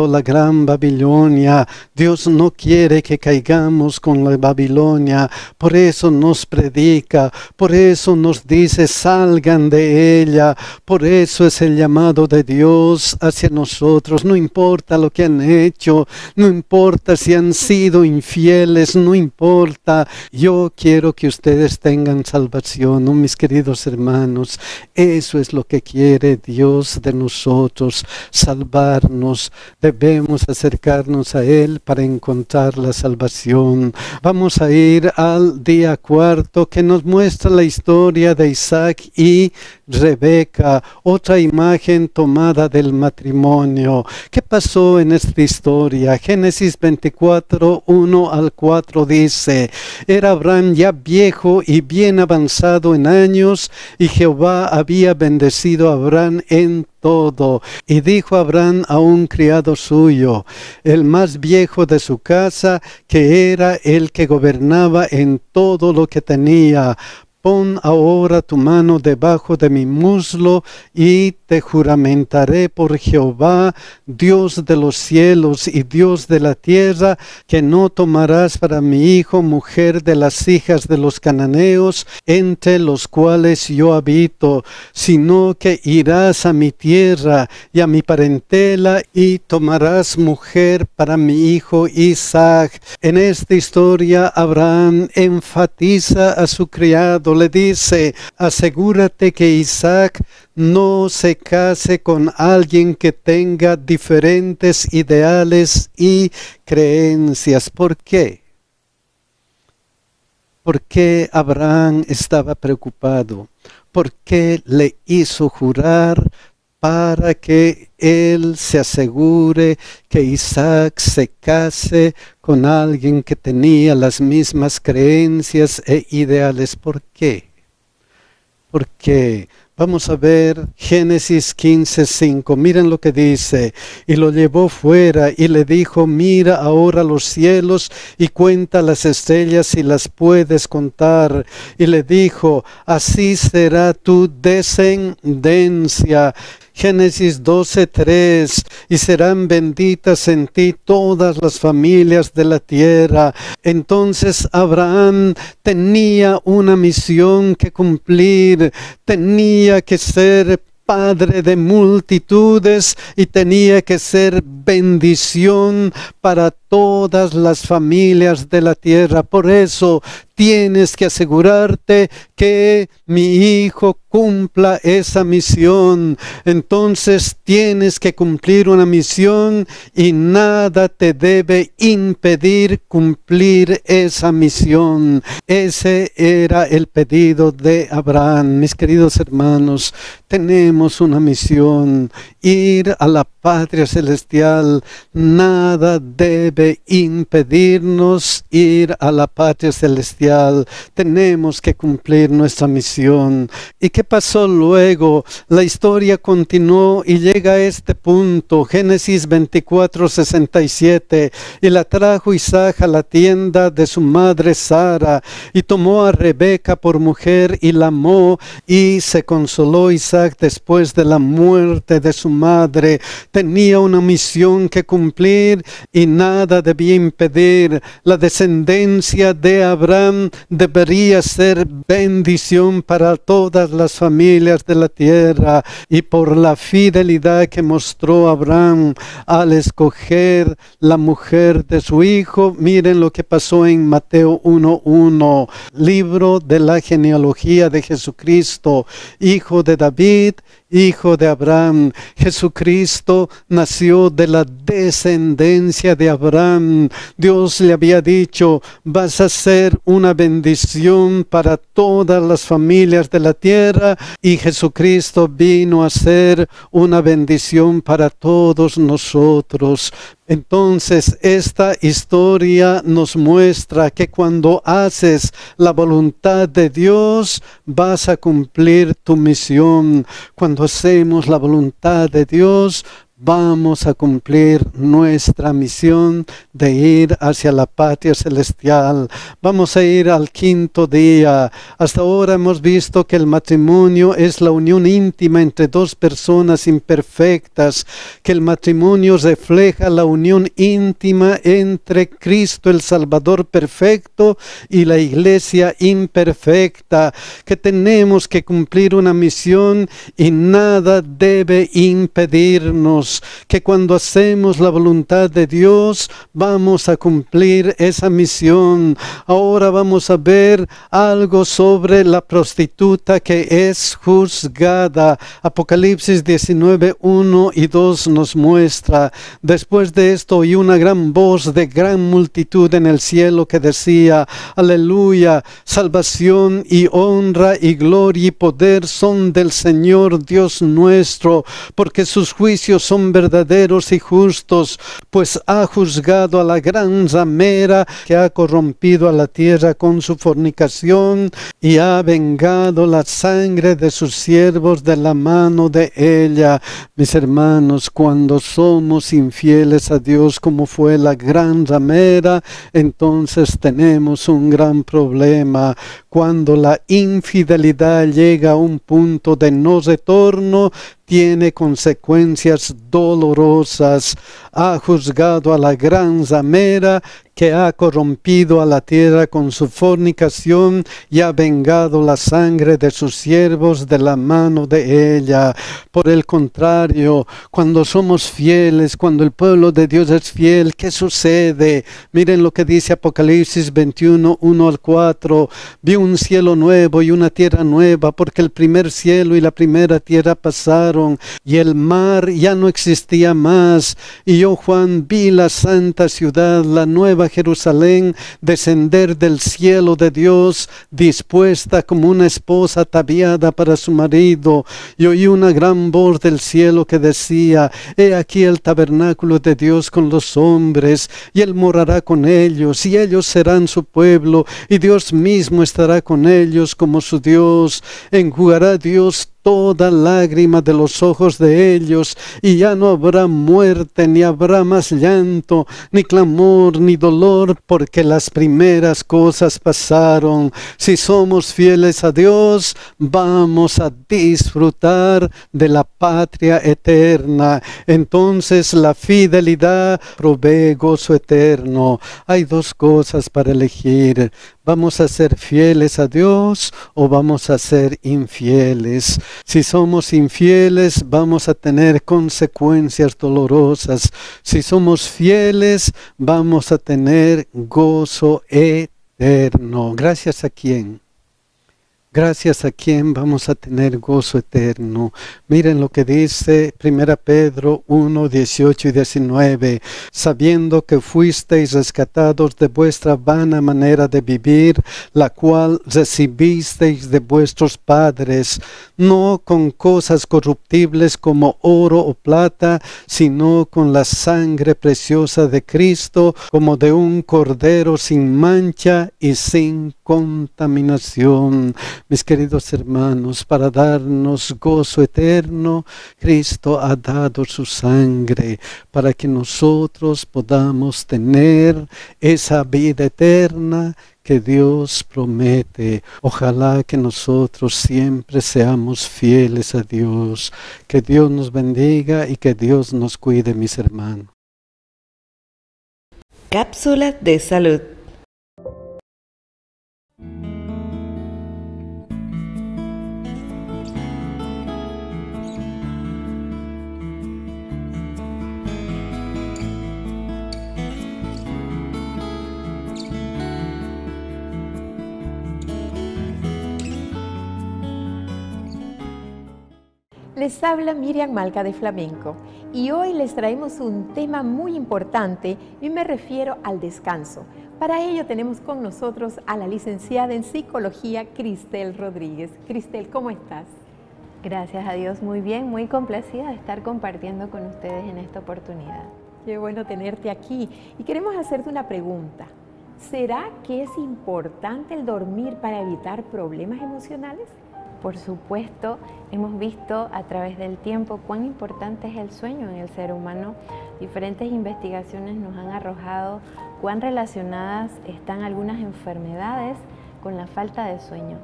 la gran Babilonia. Dios no quiere que caigamos con la Babilonia. Por eso nos predica, por eso nos dice: salgan de ella. Por eso es el llamado de Dios hacia nosotros. No importa lo que han hecho, no importa si han sido infieles, no importa. Yo quiero que ustedes tengan salvación, ¿no, mis queridos hermanos? Eso es lo que quiere Dios de nosotros, salvarnos. Debemos acercarnos a Él para encontrar la salvación. Vamos a ir al día 4, que nos muestra la historia de Isaac y Rebeca, otra imagen tomada del matrimonio. ¿Qué pasó en esta historia? Génesis 24, 1 al 4 dice: era Abraham ya viejo y bien avanzado en años, y Jehová había bendecido a Abraham en todo. Y dijo Abraham a un criado suyo, el más viejo de su casa, que era el que gobernaba en todo lo que tenía: pon ahora tu mano debajo de mi muslo, y te juramentaré por Jehová, Dios de los cielos y Dios de la tierra, que no tomarás para mi hijo mujer de las hijas de los cananeos, entre los cuales yo habito, sino que irás a mi tierra y a mi parentela, y tomarás mujer para mi hijo Isaac. En esta historia Abraham enfatiza a su criado, le dice: asegúrate que Isaac no se case con alguien que tenga diferentes ideales y creencias. ¿Por qué? ¿Por qué Abraham estaba preocupado? ¿Por qué le hizo jurar? Para que él se asegure que Isaac se case con alguien que tenía las mismas creencias e ideales. ¿Por qué? Porque Vamos a ver Génesis 15:5. Miren lo que dice. Y lo llevó fuera y le dijo: mira ahora los cielos y cuenta las estrellas si las puedes contar. Y le dijo: así será tu descendencia. Génesis 12:3, y serán benditas en ti todas las familias de la tierra. Entonces Abraham tenía una misión que cumplir, tenía que ser padre de multitudes y tenía que ser bendición para todas las familias de la tierra. Por eso tienes que asegurarte que mi hijo cumpla esa misión. Entonces tienes que cumplir una misión y nada te debe impedir cumplir esa misión. Ese era el pedido de Abraham. Mis queridos hermanos, tenemos una misión: ir a la patria celestial. Nada debe impedirnos ir a la patria celestial. Tenemos que cumplir nuestra misión. ¿Y qué pasó luego? La historia continuó y llega a este punto. Génesis 24:67. Y la trajo Isaac a la tienda de su madre Sara, y tomó a Rebeca por mujer y la amó, y se consoló Isaac después de la muerte de su madre. Tenía una misión que cumplir y nada debía impedir. La descendencia de Abraham debería ser bendición para todas las familias de la tierra, y por la fidelidad que mostró Abraham al escoger la mujer de su hijo, miren lo que pasó en Mateo 1:1, libro de la genealogía de Jesucristo, hijo de David, hijo de Abraham. Jesucristo nació de la descendencia de Abraham. Dios le había dicho: vas a ser una bendición para todas las familias de la tierra, y Jesucristo vino a ser una bendición para todos nosotros. Entonces, esta historia nos muestra que cuando haces la voluntad de Dios, vas a cumplir tu misión. Cuando hacemos la voluntad de Dios, vamos a cumplir nuestra misión de ir hacia la patria celestial. Vamos a ir al quinto día. Hasta ahora hemos visto que el matrimonio es la unión íntima entre dos personas imperfectas, que el matrimonio refleja la unión íntima entre Cristo el Salvador perfecto y la iglesia imperfecta, que tenemos que cumplir una misión y nada debe impedirnos, que cuando hacemos la voluntad de Dios vamos a cumplir esa misión. Ahora vamos a ver algo sobre la prostituta que es juzgada. Apocalipsis 19:1 y 2 nos muestra: después de esto oí una gran voz de gran multitud en el cielo que decía: aleluya, salvación y honra y gloria y poder son del Señor Dios nuestro, porque sus juicios son verdaderos y justos, pues ha juzgado a la gran ramera que ha corrompido a la tierra con su fornicación, y ha vengado la sangre de sus siervos de la mano de ella. Mis hermanos, cuando somos infieles a Dios como fue la gran ramera, entonces tenemos un gran problema. Cuando la infidelidad llega a un punto de no retorno, tiene consecuencias dolorosas. Ha juzgado a la gran ramera que ha corrompido a la tierra con su fornicación y ha vengado la sangre de sus siervos de la mano de ella. Por el contrario, cuando somos fieles, cuando el pueblo de Dios es fiel, ¿qué sucede? Miren lo que dice Apocalipsis 21:1-4. Vi un cielo nuevo y una tierra nueva, porque el primer cielo y la primera tierra pasaron, y el mar ya no existía más. Y yo, Juan, vi la santa ciudad, la nueva Jerusalén, descender del cielo de Dios, dispuesta como una esposa ataviada para su marido. Y oí una gran voz del cielo que decía: he aquí el tabernáculo de Dios con los hombres, y Él morará con ellos, y ellos serán su pueblo, y Dios mismo estará con ellos como su Dios. Enjugará Dios toda lágrima de los ojos de ellos, y ya no habrá muerte, ni habrá más llanto, ni clamor, ni dolor, porque las primeras cosas pasaron. Si somos fieles a Dios, vamos a disfrutar de la patria eterna. Entonces la fidelidad provee gozo eterno. Hay dos cosas para elegir. ¿Vamos a ser fieles a Dios o vamos a ser infieles? Si somos infieles, vamos a tener consecuencias dolorosas. Si somos fieles, vamos a tener gozo eterno. ¿Gracias a quién? Gracias a quien vamos a tener gozo eterno. Miren lo que dice 1 Pedro 1, 18 y 19. Sabiendo que fuisteis rescatados de vuestra vana manera de vivir, la cual recibisteis de vuestros padres, no con cosas corruptibles como oro o plata, sino con la sangre preciosa de Cristo, como de un cordero sin mancha y sin contaminación. Mis queridos hermanos, para darnos gozo eterno, Cristo ha dado su sangre para que nosotros podamos tener esa vida eterna que Dios promete. Ojalá que nosotros siempre seamos fieles a Dios. Que Dios nos bendiga y que Dios nos cuide, mis hermanos. Cápsula de salud. Les habla Miriam Malca de Flamenco y hoy les traemos un tema muy importante y me refiero al descanso. Para ello tenemos con nosotros a la licenciada en Psicología Cristel Rodríguez. Cristel, ¿cómo estás? Gracias a Dios, muy bien, muy complacida de estar compartiendo con ustedes en esta oportunidad. Qué bueno tenerte aquí y queremos hacerte una pregunta. ¿Será que es importante el dormir para evitar problemas emocionales? Por supuesto, hemos visto a través del tiempo cuán importante es el sueño en el ser humano. Diferentes investigaciones nos han arrojado cuán relacionadas están algunas enfermedades con la falta de sueño.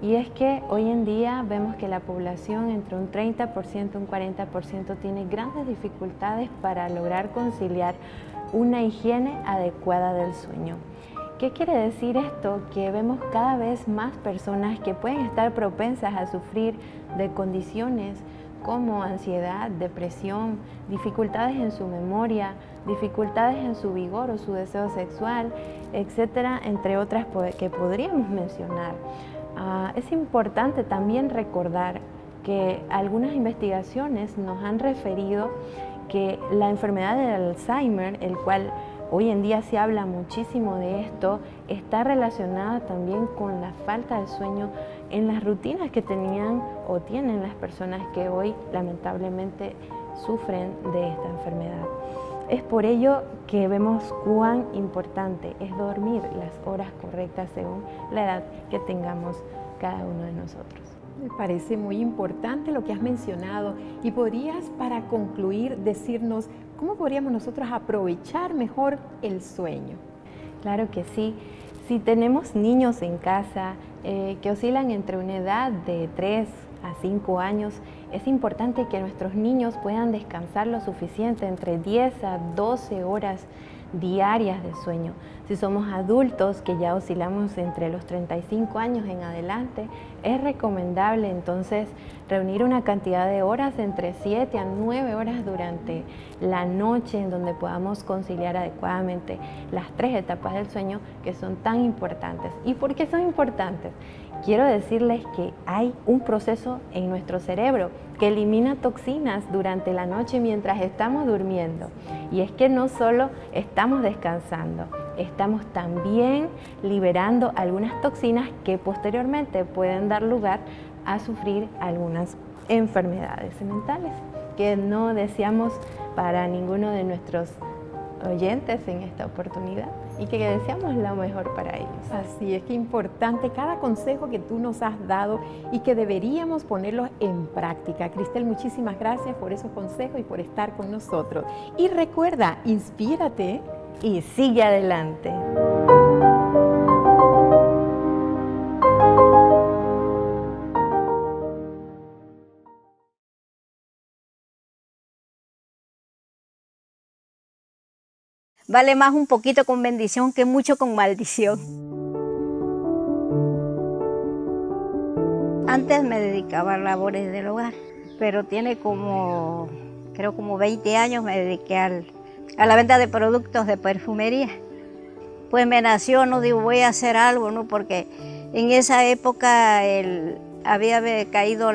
Y es que hoy en día vemos que la población entre un 30% y un 40% tiene grandes dificultades para lograr conciliar una higiene adecuada del sueño. ¿Qué quiere decir esto? Que vemos cada vez más personas que pueden estar propensas a sufrir de condiciones como ansiedad, depresión, dificultades en su memoria, dificultades en su vigor o su deseo sexual, etcétera, entre otras que podríamos mencionar. Es importante también recordar que algunas investigaciones nos han referido que la enfermedad del Alzheimer, el cual hoy en día se habla muchísimo de esto, está relacionada también con la falta de sueño en las rutinas que tenían o tienen las personas que hoy lamentablemente sufren de esta enfermedad. Es por ello que vemos cuán importante es dormir las horas correctas según la edad que tengamos cada uno de nosotros. Me parece muy importante lo que has mencionado y podrías, para concluir, decirnos cómo podríamos nosotros aprovechar mejor el sueño. Claro que sí. Si tenemos niños en casa que oscilan entre una edad de 3 a 5 años, es importante que nuestros niños puedan descansar lo suficiente, entre 10 a 12 horas diarias de sueño. Si somos adultos que ya oscilamos entre los 35 años en adelante, es recomendable entonces reunir una cantidad de horas entre 7 a 9 horas durante la noche en donde podamos conciliar adecuadamente las 3 etapas del sueño que son tan importantes. ¿Y por qué son importantes? Quiero decirles que hay un proceso en nuestro cerebro que elimina toxinas durante la noche mientras estamos durmiendo. Y es que no solo estamos descansando, estamos también liberando algunas toxinas que posteriormente pueden dar lugar a sufrir algunas enfermedades mentales que no deseamos para ninguno de nuestros oyentes en esta oportunidad y que deseamos lo mejor para ellos. Así es, que importante cada consejo que tú nos has dado y que deberíamos ponerlos en práctica. Cristel, muchísimas gracias por esos consejos y por estar con nosotros. Y recuerda, inspírate Y sigue adelante. Vale más un poquito con bendición que mucho con maldición. Antes me dedicaba a labores del hogar, pero tiene como 20 años me dediqué a la venta de productos de perfumería. Pues me nació, no digo voy a hacer algo, ¿no? Porque en esa época había caído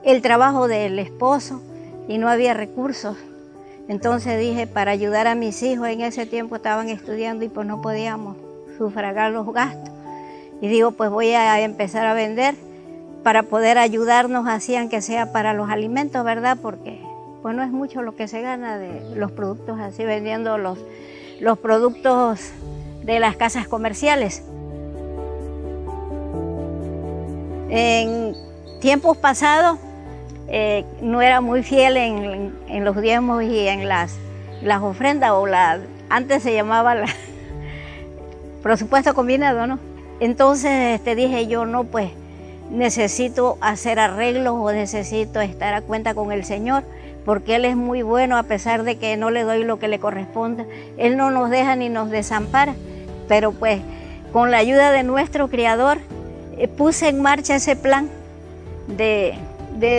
el trabajo del esposo y no había recursos. Entonces dije, para ayudar a mis hijos, en ese tiempo estaban estudiando y pues no podíamos sufragar los gastos. Y digo, pues voy a empezar a vender para poder ayudarnos así, aunque sea para los alimentos, ¿verdad? Porque pues no es mucho lo que se gana de los productos así, vendiendo los productos de las casas comerciales. En tiempos pasados no era muy fiel en los diezmos y en las ofrendas, antes se llamaba presupuesto combinado, ¿no? Entonces dije yo, no, pues necesito hacer arreglos o necesito estar a cuenta con el Señor, porque Él es muy bueno a pesar de que no le doy lo que le corresponda. Él no nos deja ni nos desampara, pero pues con la ayuda de nuestro Creador puse en marcha ese plan de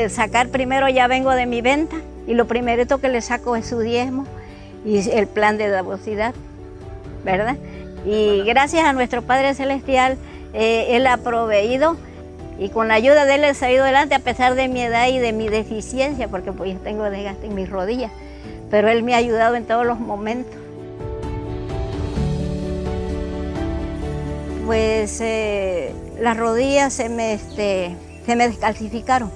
sacar primero, ya vengo de mi venta, y lo primerito que le saco es su diezmo y el plan de davosidad, ¿verdad? Y gracias a nuestro Padre Celestial, Él ha proveído, y con la ayuda de Él he salido adelante a pesar de mi edad y de mi deficiencia, porque pues yo tengo desgaste en mis rodillas, pero Él me ha ayudado en todos los momentos. Pues las rodillas se me descalcificaron.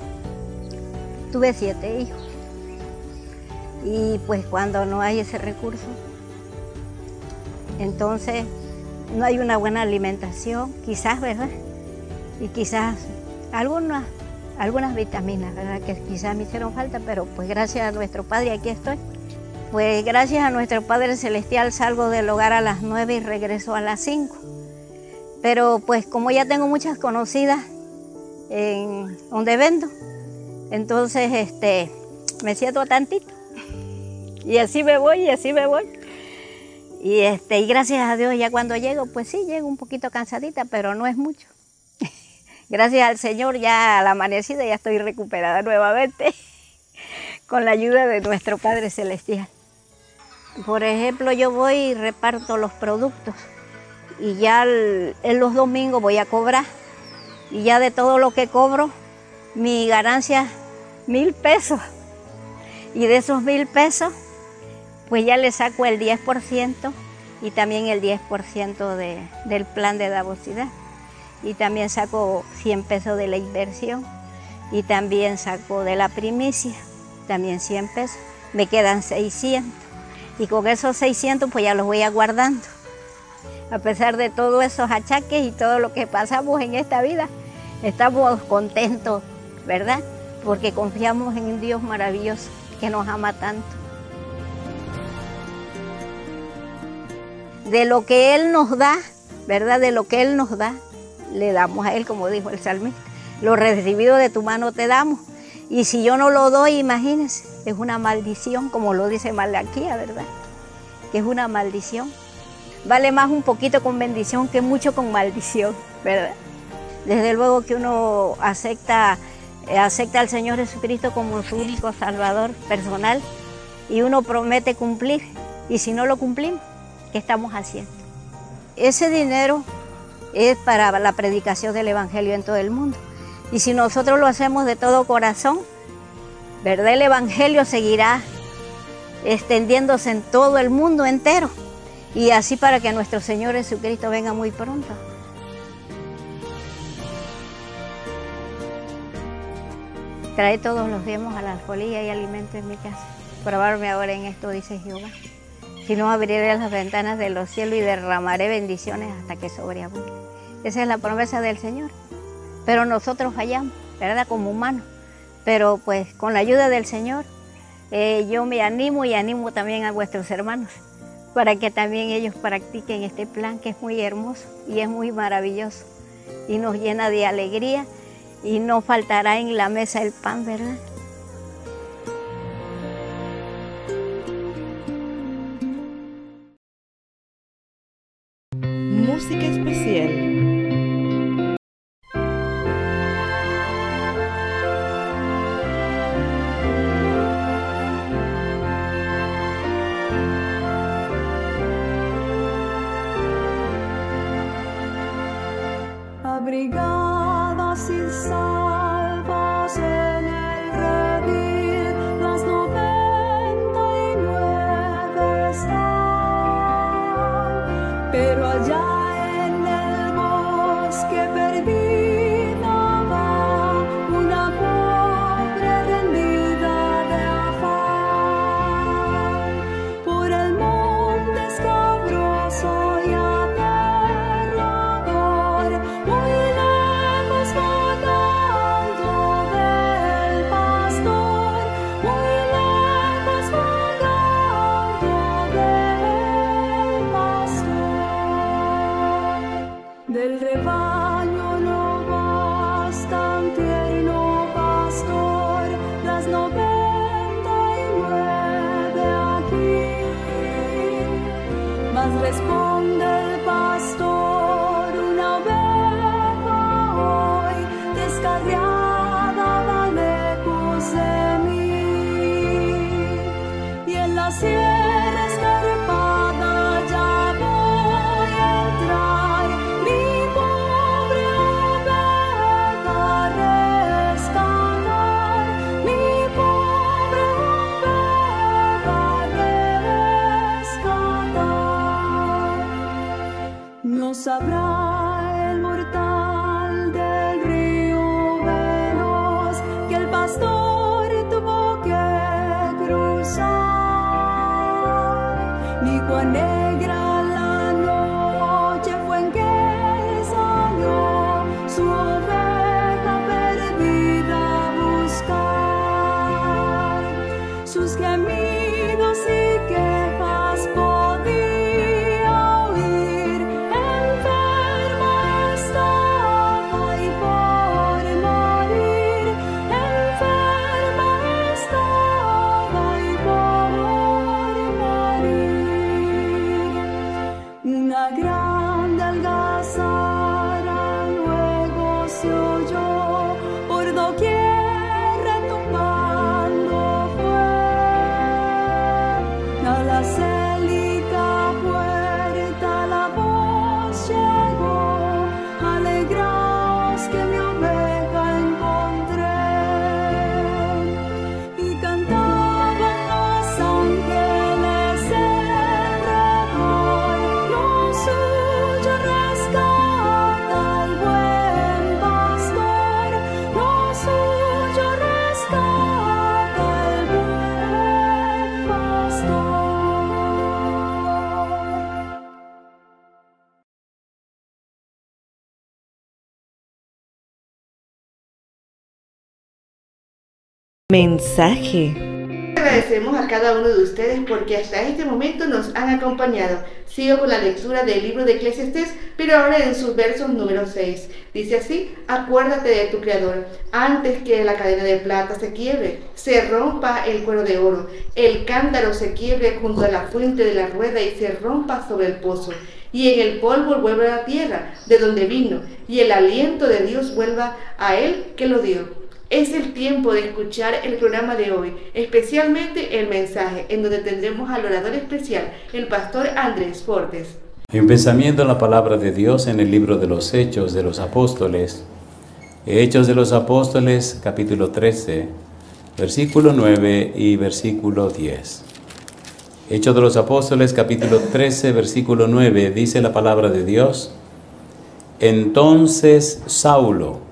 Tuve 7 hijos y pues cuando no hay ese recurso, entonces no hay una buena alimentación, quizás, ¿verdad? Y quizás algunas vitaminas, ¿verdad? Que quizás me hicieron falta, pero pues gracias a nuestro Padre aquí estoy. Pues gracias a nuestro Padre Celestial salgo del hogar a las 9 y regreso a las 5. Pero pues como ya tengo muchas conocidas en donde vendo, entonces me siento tantito y así me voy y así me voy. Y gracias a Dios ya cuando llego, pues sí, llego un poquito cansadita, pero no es mucho. Gracias al Señor ya a la amanecida ya estoy recuperada nuevamente con la ayuda de nuestro Padre Celestial. Por ejemplo, yo voy y reparto los productos y ya en los domingos voy a cobrar, y ya de todo lo que cobro, mi ganancia 1,000 pesos, y de esos 1,000 pesos pues ya le saco el 10% y también el 10% del plan de davosidad, y también saco 100 pesos de la inversión, y también saco de la primicia también 100 pesos, me quedan 600, y con esos 600 pues ya los voy aguardando. A pesar de todos esos achaques y todo lo que pasamos en esta vida, estamos contentos, ¿verdad? Porque confiamos en un Dios maravilloso que nos ama tanto. De lo que Él nos da, ¿verdad? De lo que Él nos da, le damos a Él, como dijo el salmista. Lo recibido de tu mano te damos. Y si yo no lo doy, imagínense, es una maldición, como lo dice Malaquía, ¿verdad? Que es una maldición. Vale más un poquito con bendición que mucho con maldición, ¿verdad? Desde luego que uno acepta al Señor Jesucristo como su único Salvador personal, y uno promete cumplir, y si no lo cumplimos, ¿qué estamos haciendo? Ese dinero es para la predicación del Evangelio en todo el mundo, y si nosotros lo hacemos de todo corazón, ¿verdad? El Evangelio seguirá extendiéndose en todo el mundo entero, y así para que nuestro Señor Jesucristo venga muy pronto. Trae todos los diezmos a la alfolía y alimento en mi casa. Probarme ahora en esto, dice Jehová. sino abriré las ventanas de los cielos y derramaré bendiciones hasta que sobreabunde. Esa es la promesa del Señor. Pero nosotros fallamos, ¿verdad? Como humanos. Pero pues con la ayuda del Señor, yo me animo y animo también a vuestros hermanos para que también ellos practiquen este plan que es muy hermoso y es muy maravilloso y nos llena de alegría y no faltará en la mesa el pan, ¿verdad? Música especial. Abrigadas y salvas en el redil, las 99 están, pero allá en el bosque perdida va una pobre rendida de afán, por el monte escabroso y aterrador, muy lejos vagando del pastor, muy lejos vagando del pastor. Del rebaño no bastan tierno pastor, las 99 aquí, mas responde el pastor, una oveja hoy descarriada va lejos de mí, y en la sierra escarpada ya voy a entrar, mi pobre oveja a rescatar, mi pobre oveja a rescatar. No sabrá el mortal del río veloz que el pastor tuvo que cruzar, ni cuán negra la noche fue en que salió su oveja perdida a buscar. Sus gemidos y quejas podía oír, enferma estaba y por morir, enferma estaba y por morir. Una grande algazara luego se oyó, por doquier retumbando fue, a la célica puerta la voz llegó, alegraos que mi oveja encontré, y cantaban los ángeles alrededor, lo suyo rescata el buen pastor, lo suyo rescata el buen pastor. Mensaje. Agradecemos a cada uno de ustedes porque hasta este momento nos han acompañado. Sigo con la lectura del libro de Eclesiastés, pero ahora en sus versos número 6. Dice así: acuérdate de tu Creador, antes que la cadena de plata se quiebre, se rompa el cuero de oro, el cántaro se quiebre junto a la fuente de la rueda y se rompa sobre el pozo, y en el polvo vuelva a la tierra de donde vino, y el aliento de Dios vuelva a él que lo dio. Es el tiempo de escuchar el programa de hoy, especialmente el mensaje, en donde tendremos al orador especial, el pastor Andrés Fortes. Hay un pensamiento en la palabra de Dios en el libro de los Hechos de los Apóstoles. Hechos de los Apóstoles, capítulo 13, versículo 9 y versículo 10. Hechos de los Apóstoles, capítulo 13, versículo 9, dice la palabra de Dios: entonces Saulo,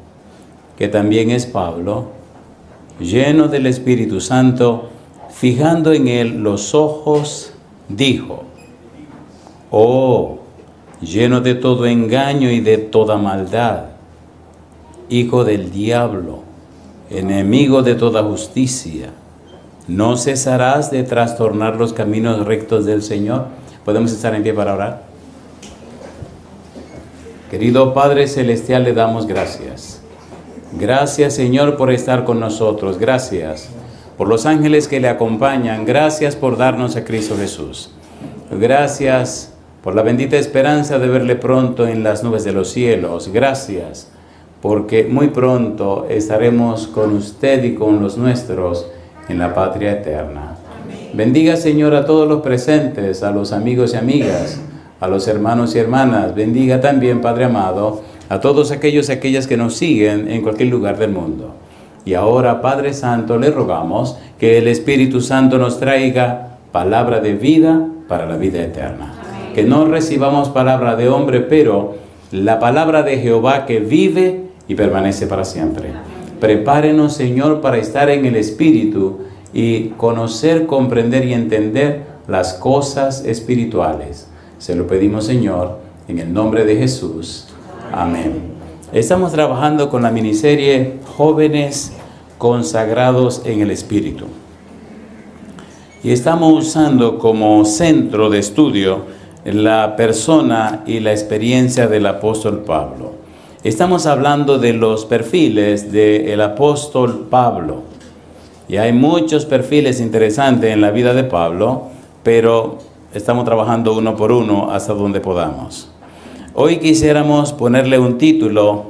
que también es Pablo, lleno del Espíritu Santo, fijando en él los ojos, dijo: oh, lleno de todo engaño y de toda maldad, hijo del diablo, enemigo de toda justicia, ¿no cesarás de trastornar los caminos rectos del Señor? ¿Podemos estar en pie para orar? Querido Padre Celestial, le damos gracias. Gracias, Señor, por estar con nosotros. Gracias por los ángeles que le acompañan. Gracias por darnos a Cristo Jesús. Gracias por la bendita esperanza de verle pronto en las nubes de los cielos. Gracias porque muy pronto estaremos con usted y con los nuestros en la patria eterna. Bendiga, Señor, a todos los presentes, a los amigos y amigas, a los hermanos y hermanas. Bendiga también, Padre amado, a todos aquellos y aquellas que nos siguen en cualquier lugar del mundo. Y ahora, Padre Santo, le rogamos que el Espíritu Santo nos traiga palabra de vida para la vida eterna. Amén. Que no recibamos palabra de hombre, pero la palabra de Jehová que vive y permanece para siempre. Amén. Prepárenos, Señor, para estar en el Espíritu y conocer, comprender y entender las cosas espirituales. Se lo pedimos, Señor, en el nombre de Jesús. Amén. Estamos trabajando con la miniserie Jóvenes Consagrados en el Espíritu. Y estamos usando como centro de estudio la persona y la experiencia del apóstol Pablo. Estamos hablando de los perfiles del apóstol Pablo. Y hay muchos perfiles interesantes en la vida de Pablo, pero estamos trabajando uno por uno hasta donde podamos. Hoy quisiéramos ponerle un título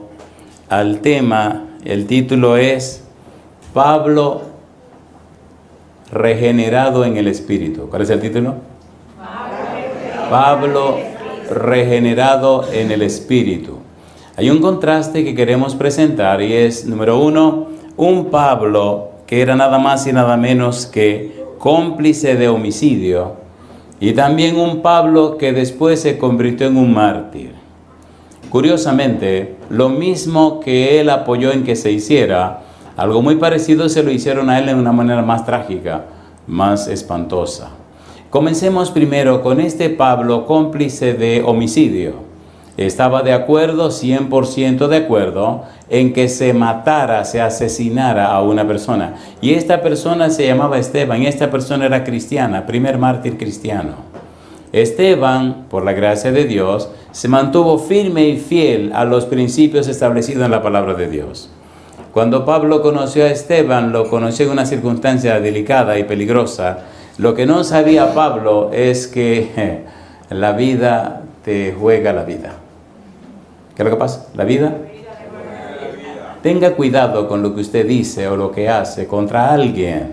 al tema. El título es Pablo regenerado en el Espíritu. ¿Cuál es el título? Pablo regenerado en el Espíritu. Hay un contraste que queremos presentar y es, número uno, un Pablo que era nada más y nada menos que cómplice de homicidio, y también un Pablo que después se convirtió en un mártir. Curiosamente, lo mismo que él apoyó en que se hiciera, algo muy parecido se lo hicieron a él de una manera más trágica, más espantosa. Comencemos primero con este Pablo, cómplice de homicidio. Estaba de acuerdo, 100% de acuerdo, en que se matara, se asesinara a una persona. Y esta persona se llamaba Esteban, y esta persona era cristiana, primer mártir cristiano. Esteban, por la gracia de Dios, se mantuvo firme y fiel a los principios establecidos en la palabra de Dios. Cuando Pablo conoció a Esteban, lo conoció en una circunstancia delicada y peligrosa. Lo que no sabía Pablo es que la vida te juega la vida. ¿Qué es lo que pasa? ¿La vida? Tenga cuidado con lo que usted dice o lo que hace contra alguien,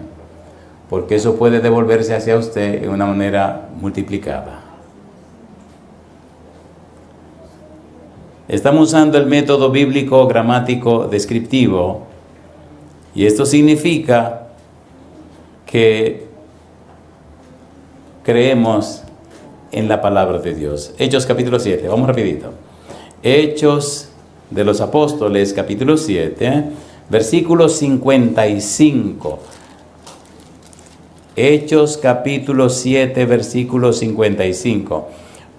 porque eso puede devolverse hacia usted de una manera multiplicada. Estamos usando el método bíblico gramático descriptivo, y esto significa que creemos en la palabra de Dios. Hechos capítulo 7, vamos rapidito. Hechos de los Apóstoles capítulo 7, versículo 55. Hechos capítulo 7, versículo 55.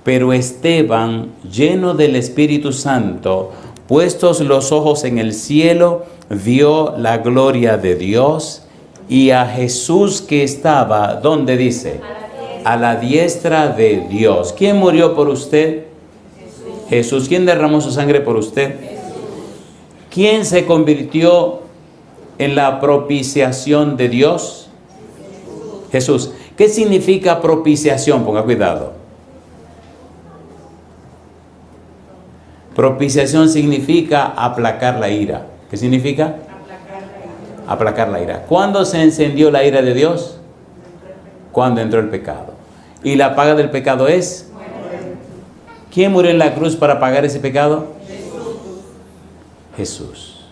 Pero Esteban, lleno del Espíritu Santo, puestos los ojos en el cielo, vio la gloria de Dios y a Jesús que estaba, ¿dónde dice? A la diestra de Dios. ¿Quién murió por usted? Jesús. ¿Quién derramó su sangre por usted? ¿Quién se convirtió en la propiciación de Dios? Jesús. ¿Qué significa propiciación? Ponga cuidado. Propiciación significa aplacar la ira. ¿Qué significa? Aplacar la ira. ¿Cuándo se encendió la ira de Dios? Cuando entró el pecado. ¿Y la paga del pecado es? ¿Quién murió en la cruz para pagar ese pecado? Jesús.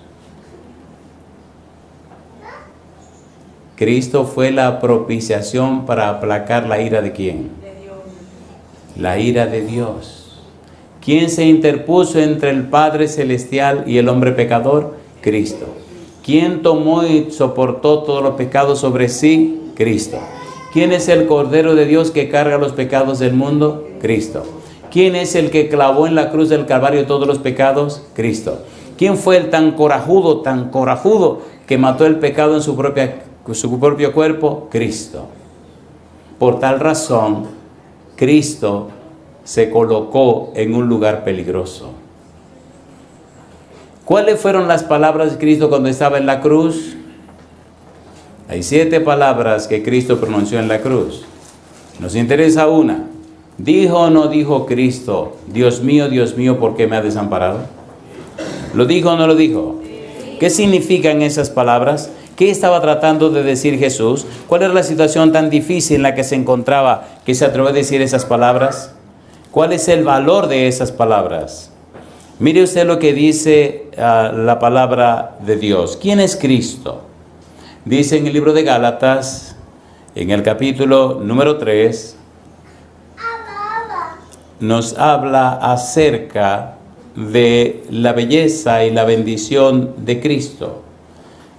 Cristo fue la propiciación para aplacar la ira de ¿quién? De Dios. La ira de Dios. ¿Quién se interpuso entre el Padre Celestial y el hombre pecador? Cristo. ¿Quién tomó y soportó todos los pecados sobre sí? Cristo. ¿Quién es el Cordero de Dios que carga los pecados del mundo? Cristo. ¿Quién es el que clavó en la cruz del Calvario todos los pecados? Cristo. ¿Quién fue el tan corajudo que mató el pecado en su propio cuerpo? Cristo. Por tal razón, Cristo se colocó en un lugar peligroso. ¿Cuáles fueron las palabras de Cristo cuando estaba en la cruz? Hay 7 palabras que Cristo pronunció en la cruz. Nos interesa una. ¿Dijo o no dijo Cristo, Dios mío, ¿por qué me ha desamparado? ¿Lo dijo o no lo dijo? ¿Qué significan esas palabras? ¿Qué estaba tratando de decir Jesús? ¿Cuál era la situación tan difícil en la que se encontraba que se atrevió a decir esas palabras? ¿Cuál es el valor de esas palabras? Mire usted lo que dice la palabra de Dios. ¿Quién es Cristo? Dice en el libro de Gálatas, en el capítulo número 3, nos habla acerca de la belleza y la bendición de Cristo.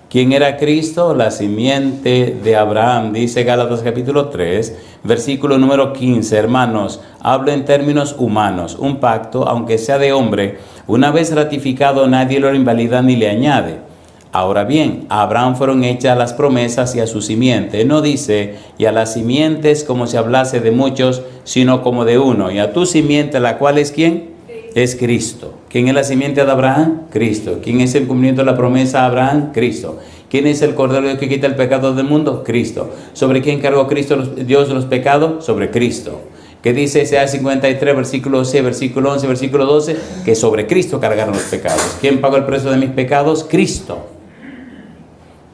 ¿Quién era Cristo? La simiente de Abraham. Dice Gálatas capítulo 3, versículo número 15. Hermanos, hablo en términos humanos. Un pacto, aunque sea de hombre, una vez ratificado, nadie lo invalida ni le añade. Ahora bien, a Abraham fueron hechas las promesas y a su simiente. No dice, y a las simientes como si hablase de muchos, sino como de uno. Y a tu simiente, la cual es ¿quién? Es Cristo. ¿Quién es la simiente de Abraham? Cristo. ¿Quién es el cumplimiento de la promesa a Abraham? Cristo. ¿Quién es el Cordero de Dios que quita el pecado del mundo? Cristo. ¿Sobre quién cargó Cristo Dios los pecados? Sobre Cristo. ¿Qué dice Isaías 53, versículo 6, versículo 11, versículo 12? Que sobre Cristo cargaron los pecados. ¿Quién pagó el precio de mis pecados? Cristo.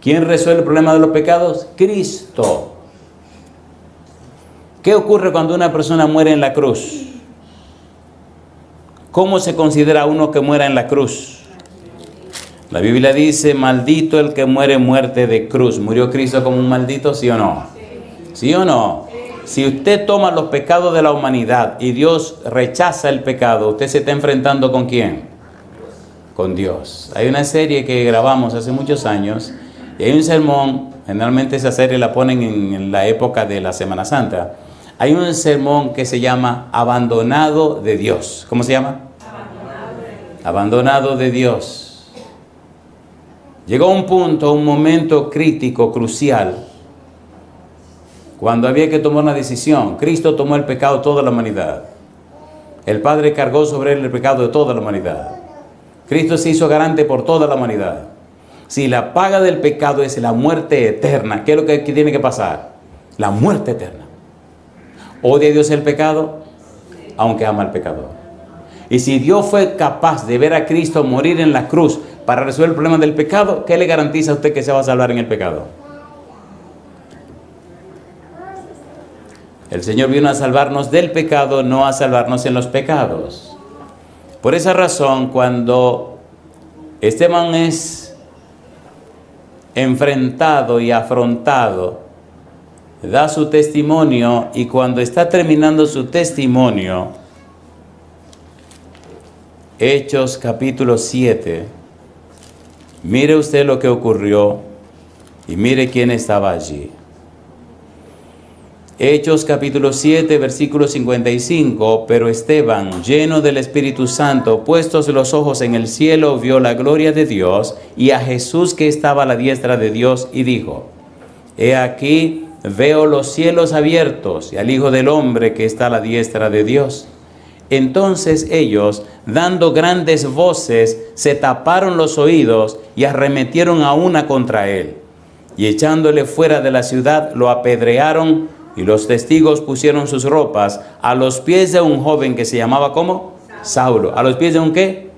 ¿Quién resuelve el problema de los pecados? Cristo. ¿Qué ocurre cuando una persona muere en la cruz? ¿Cómo se considera uno que muera en la cruz? La Biblia dice, maldito el que muere muerte de cruz. ¿Murió Cristo como un maldito, sí o no? ¿Sí o no? Si usted toma los pecados de la humanidad y Dios rechaza el pecado, ¿usted se está enfrentando con quién? Con Dios. Hay una serie que grabamos hace muchos años y hay un sermón, generalmente esa serie la ponen en la época de la Semana Santa. Hay un sermón que se llama Abandonado de Dios. ¿Cómo se llama? Abandonado de Dios. Llegó un punto, un momento crítico, crucial, cuando había que tomar una decisión. Cristo tomó el pecado de toda la humanidad. El Padre cargó sobre él el pecado de toda la humanidad. Cristo se hizo garante por toda la humanidad. Si la paga del pecado es la muerte eterna, ¿qué es lo que tiene que pasar? La muerte eterna. ¿Odia Dios el pecado? Aunque ama al pecador. Y si Dios fue capaz de ver a Cristo morir en la cruz para resolver el problema del pecado, ¿qué le garantiza a usted que se va a salvar en el pecado? El Señor vino a salvarnos del pecado, no a salvarnos en los pecados. Por esa razón, cuando Esteban es enfrentado y afrontado, da su testimonio, y cuando está terminando su testimonio, Hechos capítulo 7, mire usted lo que ocurrió y mire quién estaba allí. Hechos capítulo 7, versículo 55, pero Esteban, lleno del Espíritu Santo, puestos los ojos en el cielo, vio la gloria de Dios y a Jesús que estaba a la diestra de Dios, y dijo, he aquí, veo los cielos abiertos y al Hijo del Hombre que está a la diestra de Dios. Entonces ellos, dando grandes voces, se taparon los oídos y arremetieron a una contra él. Y echándole fuera de la ciudad, lo apedrearon, y los testigos pusieron sus ropas a los pies de un joven que se llamaba, ¿cómo? Saulo. ¿A los pies de un qué?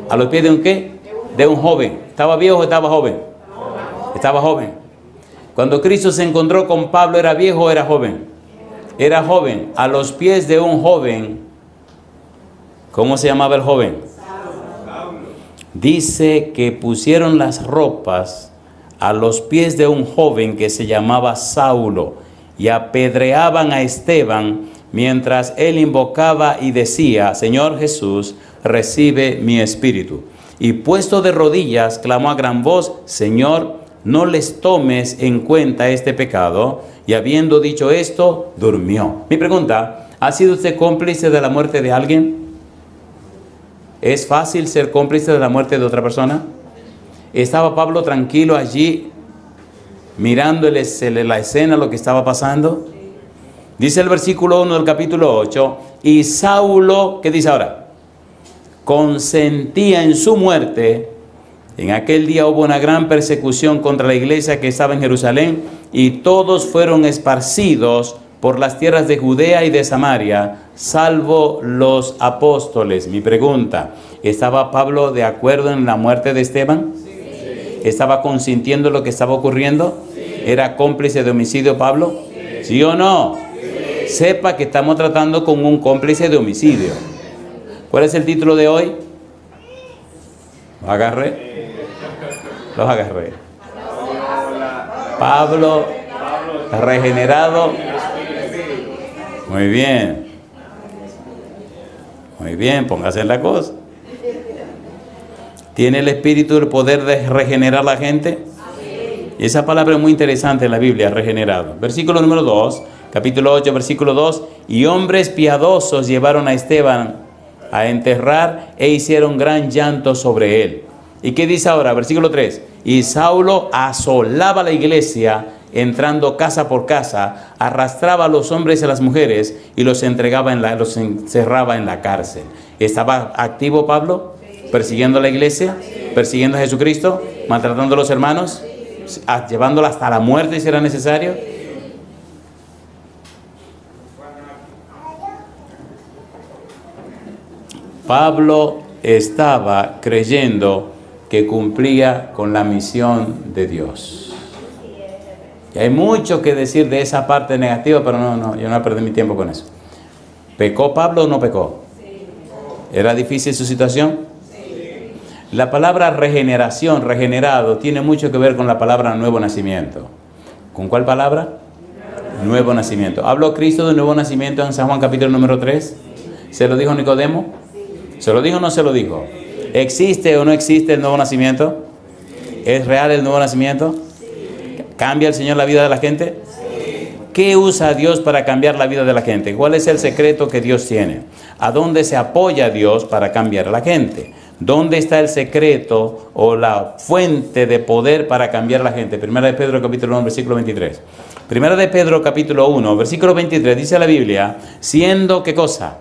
¿A los pies de un qué? De un joven. ¿Estaba viejo o estaba joven? Estaba joven. Cuando Cristo se encontró con Pablo, ¿era viejo o era joven? Era joven. A los pies de un joven. ¿Cómo se llamaba el joven? Dice que pusieron las ropas a los pies de un joven que se llamaba Saulo y apedreaban a Esteban mientras él invocaba y decía, Señor Jesús, recibe mi espíritu. Y puesto de rodillas, clamó a gran voz, Señor, no les tomes en cuenta este pecado. Y habiendo dicho esto, durmió. Mi pregunta, ¿ha sido usted cómplice de la muerte de alguien? ¿Es fácil ser cómplice de la muerte de otra persona? ¿Estaba Pablo tranquilo allí, mirándole la escena, lo que estaba pasando? Dice el versículo 1 del capítulo 8, y Saulo, ¿qué dice ahora? Consentía en su muerte. En aquel día hubo una gran persecución contra la iglesia que estaba en Jerusalén, y todos fueron esparcidos por las tierras de Judea y de Samaria, salvo los apóstoles. Mi pregunta, ¿estaba Pablo de acuerdo en la muerte de Esteban? Sí. ¿Estaba consintiendo lo que estaba ocurriendo? Sí. ¿Era cómplice de homicidio Pablo? Sí, ¿sí o no? Sí. Sepa que estamos tratando con un cómplice de homicidio. ¿Cuál es el título de hoy? ¿Los agarré? Los agarré. Pablo regenerado. Muy bien. Muy bien, póngase en la cosa. ¿Tiene el Espíritu el poder de regenerar a la gente? Y esa palabra es muy interesante en la Biblia, regenerado. Versículo número 2, capítulo 8, versículo 2. Y hombres piadosos llevaron a Esteban a enterrar e hicieron gran llanto sobre él. ¿Y qué dice ahora? Versículo 3. Y Saulo asolaba la iglesia, entrando casa por casa, arrastraba a los hombres y a las mujeres y los encerraba en la cárcel. ¿Estaba activo Pablo? ¿Persiguiendo a la iglesia? ¿Persiguiendo a Jesucristo? ¿Maltratando a los hermanos? ¿Llevándola hasta la muerte si era necesario? Pablo estaba creyendo que cumplía con la misión de Dios. Y hay mucho que decir de esa parte negativa, pero no, yo no perdí mi tiempo con eso. ¿Pecó Pablo o no pecó? ¿Era difícil su situación? La palabra regeneración, regenerado, tiene mucho que ver con la palabra nuevo nacimiento. ¿Con cuál palabra? Nuevo nacimiento. ¿Habló Cristo de nuevo nacimiento en San Juan capítulo número 3? ¿Se lo dijo Nicodemo? ¿Se lo dijo o no se lo dijo? ¿Existe o no existe el nuevo nacimiento? ¿Es real el nuevo nacimiento? ¿Cambia el Señor la vida de la gente? ¿Qué usa Dios para cambiar la vida de la gente? ¿Cuál es el secreto que Dios tiene? ¿A dónde se apoya Dios para cambiar a la gente? ¿Dónde está el secreto o la fuente de poder para cambiar a la gente? Primera de Pedro capítulo 1, versículo 23. Primera de Pedro capítulo 1, versículo 23, dice la Biblia, siendo, ¿qué cosa?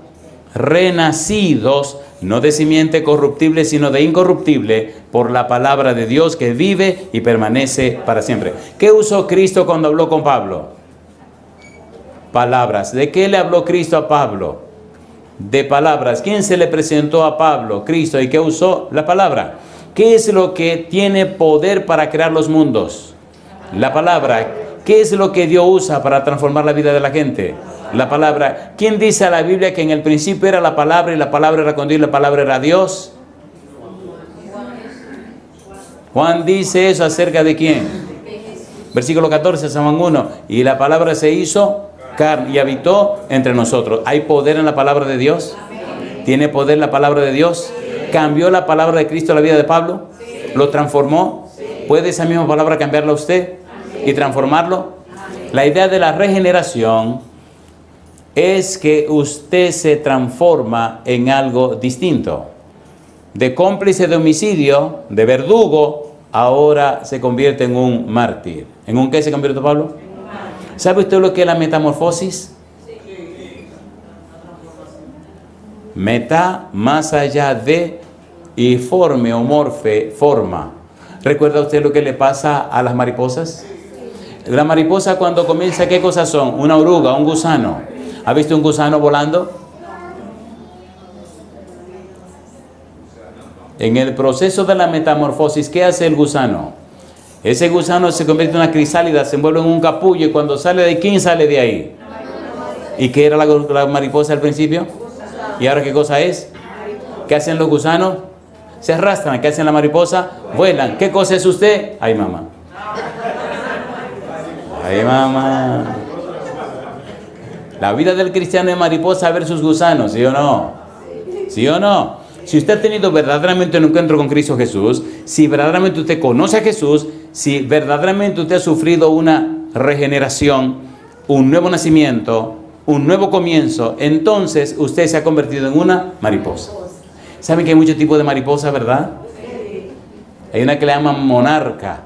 Renacidos, no de simiente corruptible, sino de incorruptible, por la palabra de Dios que vive y permanece para siempre. ¿Qué usó Cristo cuando habló con Pablo? Palabras. ¿De qué le habló Cristo a Pablo? De palabras. ¿Quién se le presentó a Pablo? Cristo. ¿Y qué usó? La palabra. ¿Qué es lo que tiene poder para crear los mundos? La palabra. ¿Qué es lo que Dios usa para transformar la vida de la gente? La palabra. ¿Quién dice a la Biblia que en el principio era la palabra y la palabra era con Dios y la palabra era Dios? Juan dice eso acerca de quién. Versículo 14, San Juan 1. Y la palabra se hizo carne y habitó entre nosotros. ¿Hay poder en la palabra de Dios? ¿Tiene poder la palabra de Dios? ¿Cambió la palabra de Cristo la vida de Pablo? ¿Lo transformó? ¿Puede esa misma palabra cambiarla a usted y transformarlo? La idea de la regeneración es que usted se transforma en algo distinto. De cómplice de homicidio, de verdugo, ahora se convierte en un mártir. ¿En un qué se convierte Pablo? ¿Sabe usted lo que es la metamorfosis? Meta, más allá de, y forme o morfe, forma. ¿Recuerda usted lo que le pasa a las mariposas? La mariposa cuando comienza, ¿qué cosas son? Una oruga, un gusano. ¿Ha visto un gusano volando? En el proceso de la metamorfosis, ¿qué hace el gusano? Ese gusano se convierte en una crisálida, se envuelve en un capullo y cuando sale de ahí, ¿quién sale de ahí? ¿Y qué era la mariposa al principio? ¿Y ahora qué cosa es? ¿Qué hacen los gusanos? Se arrastran. ¿Qué hacen la mariposa? Vuelan. ¿Qué cosa es usted? Ay, mamá. Ay, mamá. La vida del cristiano es mariposa versus gusano, ¿sí o no? ¿Sí o no? Si usted ha tenido verdaderamente un encuentro con Cristo Jesús, si verdaderamente usted conoce a Jesús, si verdaderamente usted ha sufrido una regeneración, un nuevo nacimiento, un nuevo comienzo, entonces usted se ha convertido en una mariposa. ¿Saben que hay muchos tipos de mariposas, verdad? Hay una que le llaman monarca.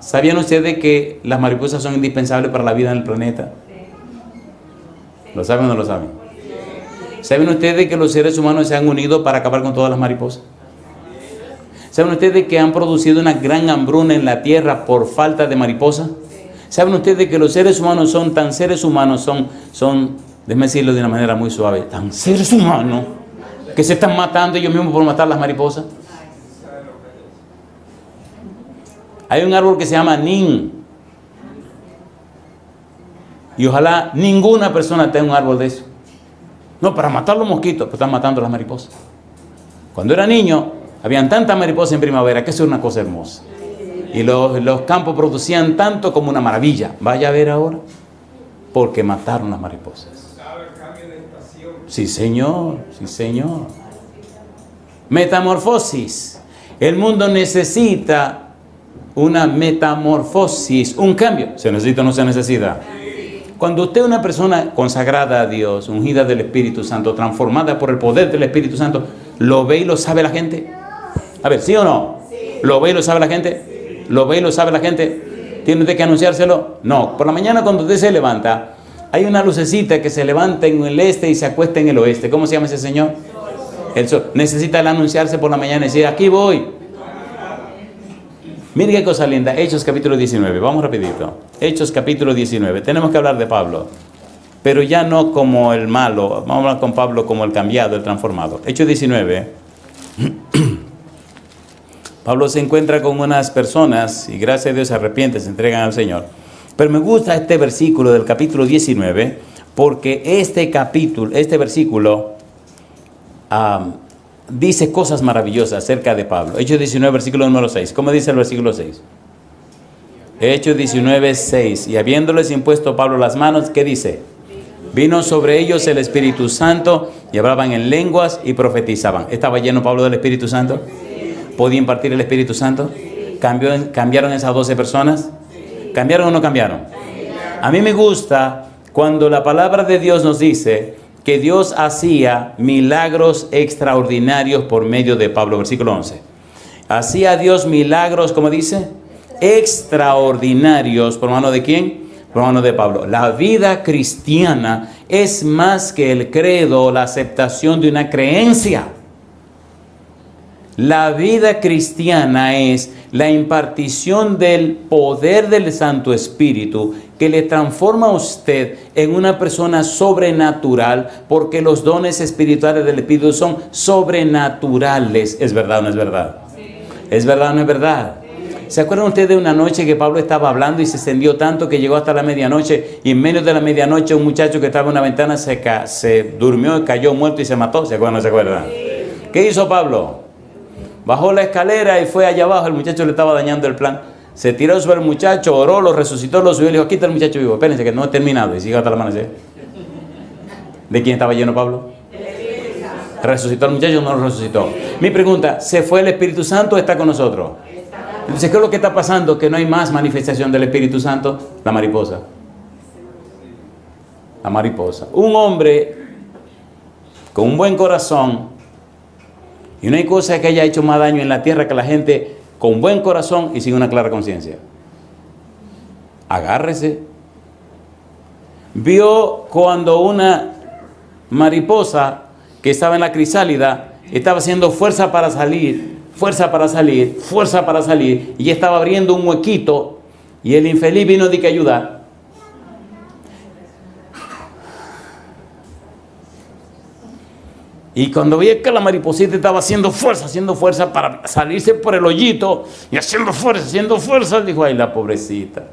¿Sabían ustedes que las mariposas son indispensables para la vida en el planeta? ¿Lo saben o no lo saben? ¿Saben ustedes que los seres humanos se han unido para acabar con todas las mariposas? ¿Saben ustedes que han producido una gran hambruna en la tierra por falta de mariposas? ¿Saben ustedes que los seres humanos son tan seres humanos, déjenme decirlo de una manera muy suave, tan seres humanos, que se están matando ellos mismos por matar las mariposas? Hay un árbol que se llama nin. Y ojalá ninguna persona tenga un árbol de eso. No, para matar los mosquitos, pero están matando las mariposas. Cuando era niño, habían tantas mariposas en primavera, que eso era una cosa hermosa. Y los campos producían tanto como una maravilla. Vaya a ver ahora, porque mataron las mariposas. Sí, señor, sí, señor. Metamorfosis. El mundo necesita una metamorfosis, un cambio. ¿Se necesita o no se necesita? Cuando usted es una persona consagrada a Dios, ungida del Espíritu Santo, transformada por el poder del Espíritu Santo, ¿lo ve y lo sabe la gente? A ver, ¿sí o no? ¿Lo ve y lo sabe la gente? ¿Lo ve y lo sabe la gente? ¿Tiene usted que anunciárselo? No. Por la mañana cuando usted se levanta, hay una lucecita que se levanta en el este y se acuesta en el oeste. ¿Cómo se llama ese señor? El sol. Necesita el anunciarse por la mañana y decir, aquí voy. Miren qué cosa linda. Hechos capítulo 19. Vamos rapidito. Hechos capítulo 19. Tenemos que hablar de Pablo. Pero ya no como el malo. Vamos a hablar con Pablo como el cambiado, el transformado. Hechos 19. Pablo se encuentra con unas personas y gracias a Dios se arrepienten, se entregan al Señor. Pero me gusta este versículo del capítulo 19 porque este versículo dice cosas maravillosas acerca de Pablo. Hechos 19, versículo número 6. ¿Cómo dice el versículo 6? Hechos 19, 6. Y habiéndoles impuesto Pablo las manos, ¿qué dice? Vino sobre ellos el Espíritu Santo y hablaban en lenguas y profetizaban. ¿Estaba lleno Pablo del Espíritu Santo? ¿Podía impartir el Espíritu Santo? ¿Cambiaron esas 12 personas? ¿Cambiaron o no cambiaron? A mí me gusta cuando la palabra de Dios nos dice que Dios hacía milagros extraordinarios por medio de Pablo, versículo 11. Hacía Dios milagros, ¿cómo dice? Extraordinarios, ¿por mano de quién? Por mano de Pablo. La vida cristiana es más que el credo, la aceptación de una creencia. La vida cristiana es la impartición del poder del Santo Espíritu que le transforma a usted en una persona sobrenatural, porque los dones espirituales del Espíritu son sobrenaturales. ¿Es verdad o no es verdad? ¿Es verdad o no es verdad? ¿Se acuerdan ustedes de una noche que Pablo estaba hablando y se extendió tanto que llegó hasta la medianoche, y en medio de la medianoche un muchacho que estaba en una ventana se durmió, cayó muerto y se mató? ¿Se acuerdan o no se acuerdan? ¿Qué hizo Pablo? Bajó la escalera y fue allá abajo. El muchacho le estaba dañando el plan. Se tiró sobre el muchacho, oró, lo resucitó, lo subió y le dijo, aquí está el muchacho vivo. Espérense que no he terminado. Y sigue hasta el amanecer. ¿De quién estaba lleno Pablo? ¿Resucitó al muchacho o no lo resucitó? Mi pregunta, ¿se fue el Espíritu Santo o está con nosotros? Entonces, ¿qué es lo que está pasando? Que no hay más manifestación del Espíritu Santo. La mariposa. La mariposa. Un hombre con un buen corazón. Y no hay cosa que haya hecho más daño en la tierra que la gente con buen corazón y sin una clara conciencia. Agárrese. Vio cuando una mariposa que estaba en la crisálida estaba haciendo fuerza para salir, y estaba abriendo un huequito, y el infeliz vino de que ayudar. Y cuando vi que la mariposita estaba haciendo fuerza para salirse por el hoyito, y haciendo fuerza, dijo, ay, la pobrecita.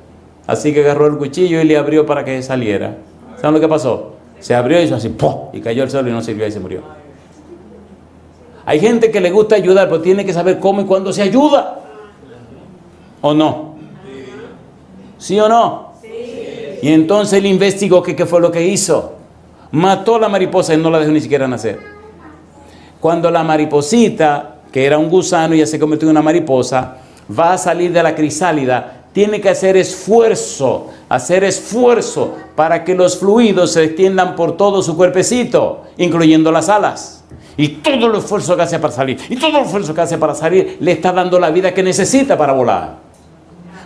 Así que agarró el cuchillo y le abrió para que saliera. ¿Saben lo que pasó? Se abrió y hizo así, ¡pum! Y cayó al suelo y no sirvió y se murió. Hay gente que le gusta ayudar, pero tiene que saber cómo y cuándo se ayuda. ¿O no? ¿Sí o no? Sí. Y entonces él investigó qué fue lo que hizo. Mató a la mariposa y no la dejó ni siquiera nacer. Cuando la mariposita que era un gusano y ya se convirtió en una mariposa, va a salir de la crisálida, tiene que hacer esfuerzo para que los fluidos se extiendan por todo su cuerpecito, incluyendo las alas. Y todo el esfuerzo que hace para salir, le está dando la vida que necesita para volar.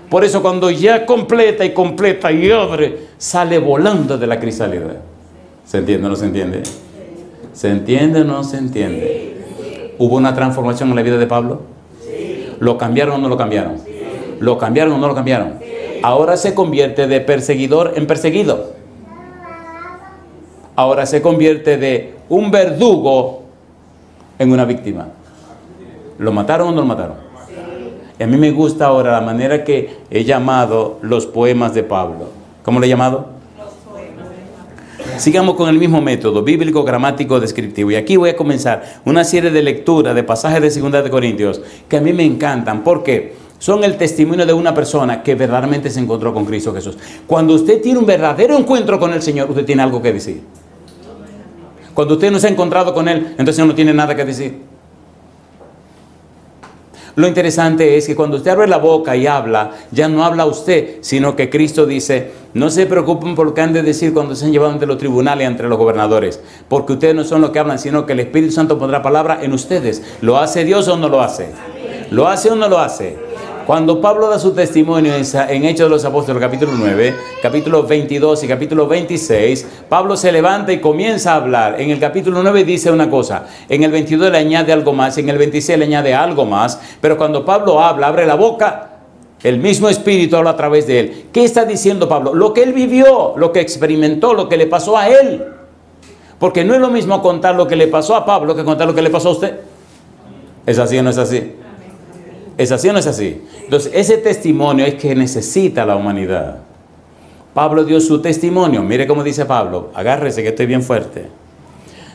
Por eso cuando ya completa y abre, sale volando de la crisálida. ¿Se entiende o no se entiende? ¿Se entiende o no se entiende? ¿Hubo una transformación en la vida de Pablo? ¿Lo cambiaron o no lo cambiaron? ¿Lo cambiaron o no lo cambiaron? Ahora se convierte de perseguidor en perseguido. Ahora se convierte de un verdugo en una víctima. ¿Lo mataron o no lo mataron? Y a mí me gusta ahora la manera que he llamado los poemas de Pablo. ¿Cómo lo he llamado? Sigamos con el mismo método bíblico, gramático, descriptivo. Y aquí voy a comenzar una serie de lecturas de pasajes de 2 de Corintios que a mí me encantan. ¿Por qué? Son el testimonio de una persona que verdaderamente se encontró con Cristo Jesús. Cuando usted tiene un verdadero encuentro con el Señor, usted tiene algo que decir. Cuando usted no se ha encontrado con Él, entonces no tiene nada que decir. Lo interesante es que cuando usted abre la boca y habla, ya no habla usted, sino que Cristo dice: no se preocupen por lo que han de decir cuando se han llevado ante los tribunales y ante los gobernadores, porque ustedes no son los que hablan, sino que el Espíritu Santo pondrá palabra en ustedes. ¿Lo hace Dios o no lo hace? ¿Lo hace o no lo hace? Cuando Pablo da su testimonio en Hechos de los Apóstoles, capítulo 9, capítulo 22 y capítulo 26, Pablo se levanta y comienza a hablar. En el capítulo 9 dice una cosa, en el 22 le añade algo más, en el 26 le añade algo más, pero cuando Pablo habla, abre la boca, el mismo Espíritu habla a través de él. ¿Qué está diciendo Pablo? Lo que él vivió, lo que experimentó, lo que le pasó a él. Porque no es lo mismo contar lo que le pasó a Pablo que contar lo que le pasó a usted. ¿Es así o no es así? ¿Es así o no es así? Entonces, ese testimonio es que necesita la humanidad. Pablo dio su testimonio. Mire cómo dice Pablo. Agárrese que estoy bien fuerte.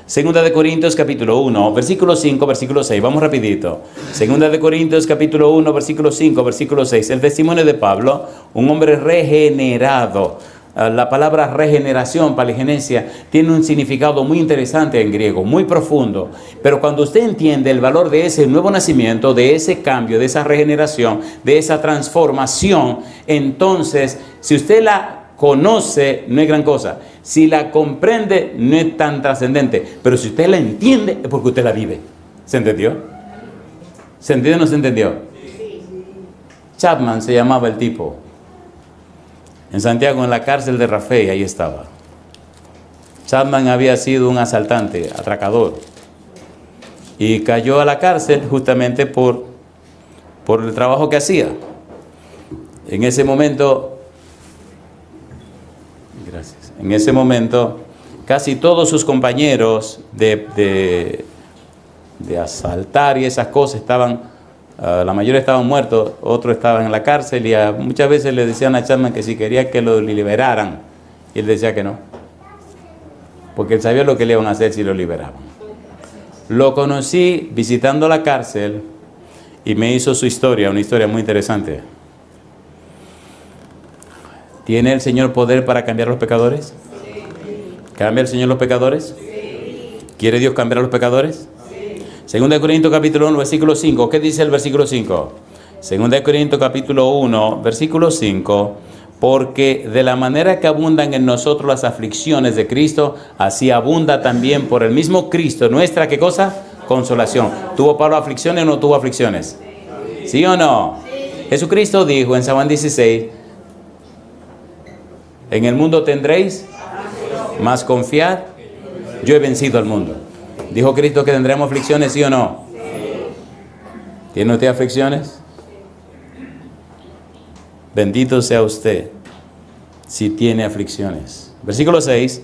2 de Corintios capítulo 1, versículo 5, versículo 6. Vamos rapidito. 2 de Corintios capítulo 1, versículo 5, versículo 6. El testimonio de Pablo, un hombre regenerado. La palabra regeneración, paligenesia, tiene un significado muy interesante en griego, muy profundo. Pero cuando usted entiende el valor de ese nuevo nacimiento, de ese cambio, de esa regeneración, de esa transformación, entonces, si usted la conoce, no es gran cosa. Si la comprende, no es tan trascendente. Pero si usted la entiende, es porque usted la vive. ¿Se entendió? ¿Se entendió o no se entendió? Chapman se llamaba el tipo. En Santiago, en la cárcel de Rafael, ahí estaba. Chapman había sido un asaltante, atracador. Y cayó a la cárcel justamente por el trabajo que hacía. En ese momento, casi todos sus compañeros de asaltar y esas cosas estaban... la mayoría estaban muertos, otros estaban en la cárcel y muchas veces le decían a Chapman que si quería que lo liberaran, y él decía que no, porque él sabía lo que le iban a hacer si lo liberaban. Lo conocí visitando la cárcel y me hizo su historia, una historia muy interesante. ¿Tiene el Señor poder para cambiar a los pecadores? ¿Cambia el Señor los pecadores? ¿Quiere Dios cambiar a los pecadores? 2 de Corintios capítulo 1, versículo 5. ¿Qué dice el versículo 5? 2 de Corintios capítulo 1, versículo 5. Porque de la manera que abundan en nosotros las aflicciones de Cristo, así abunda también por el mismo Cristo nuestra, ¿qué cosa? Consolación. ¿Tuvo Pablo aflicciones o no tuvo aflicciones? ¿Sí o no? Jesucristo dijo en San Juan 16, en el mundo tendréis, mas confiad, yo he vencido al mundo. ¿Dijo Cristo que tendremos aflicciones, sí o no? ¿Tiene usted aflicciones? Bendito sea usted si tiene aflicciones. Versículo 6.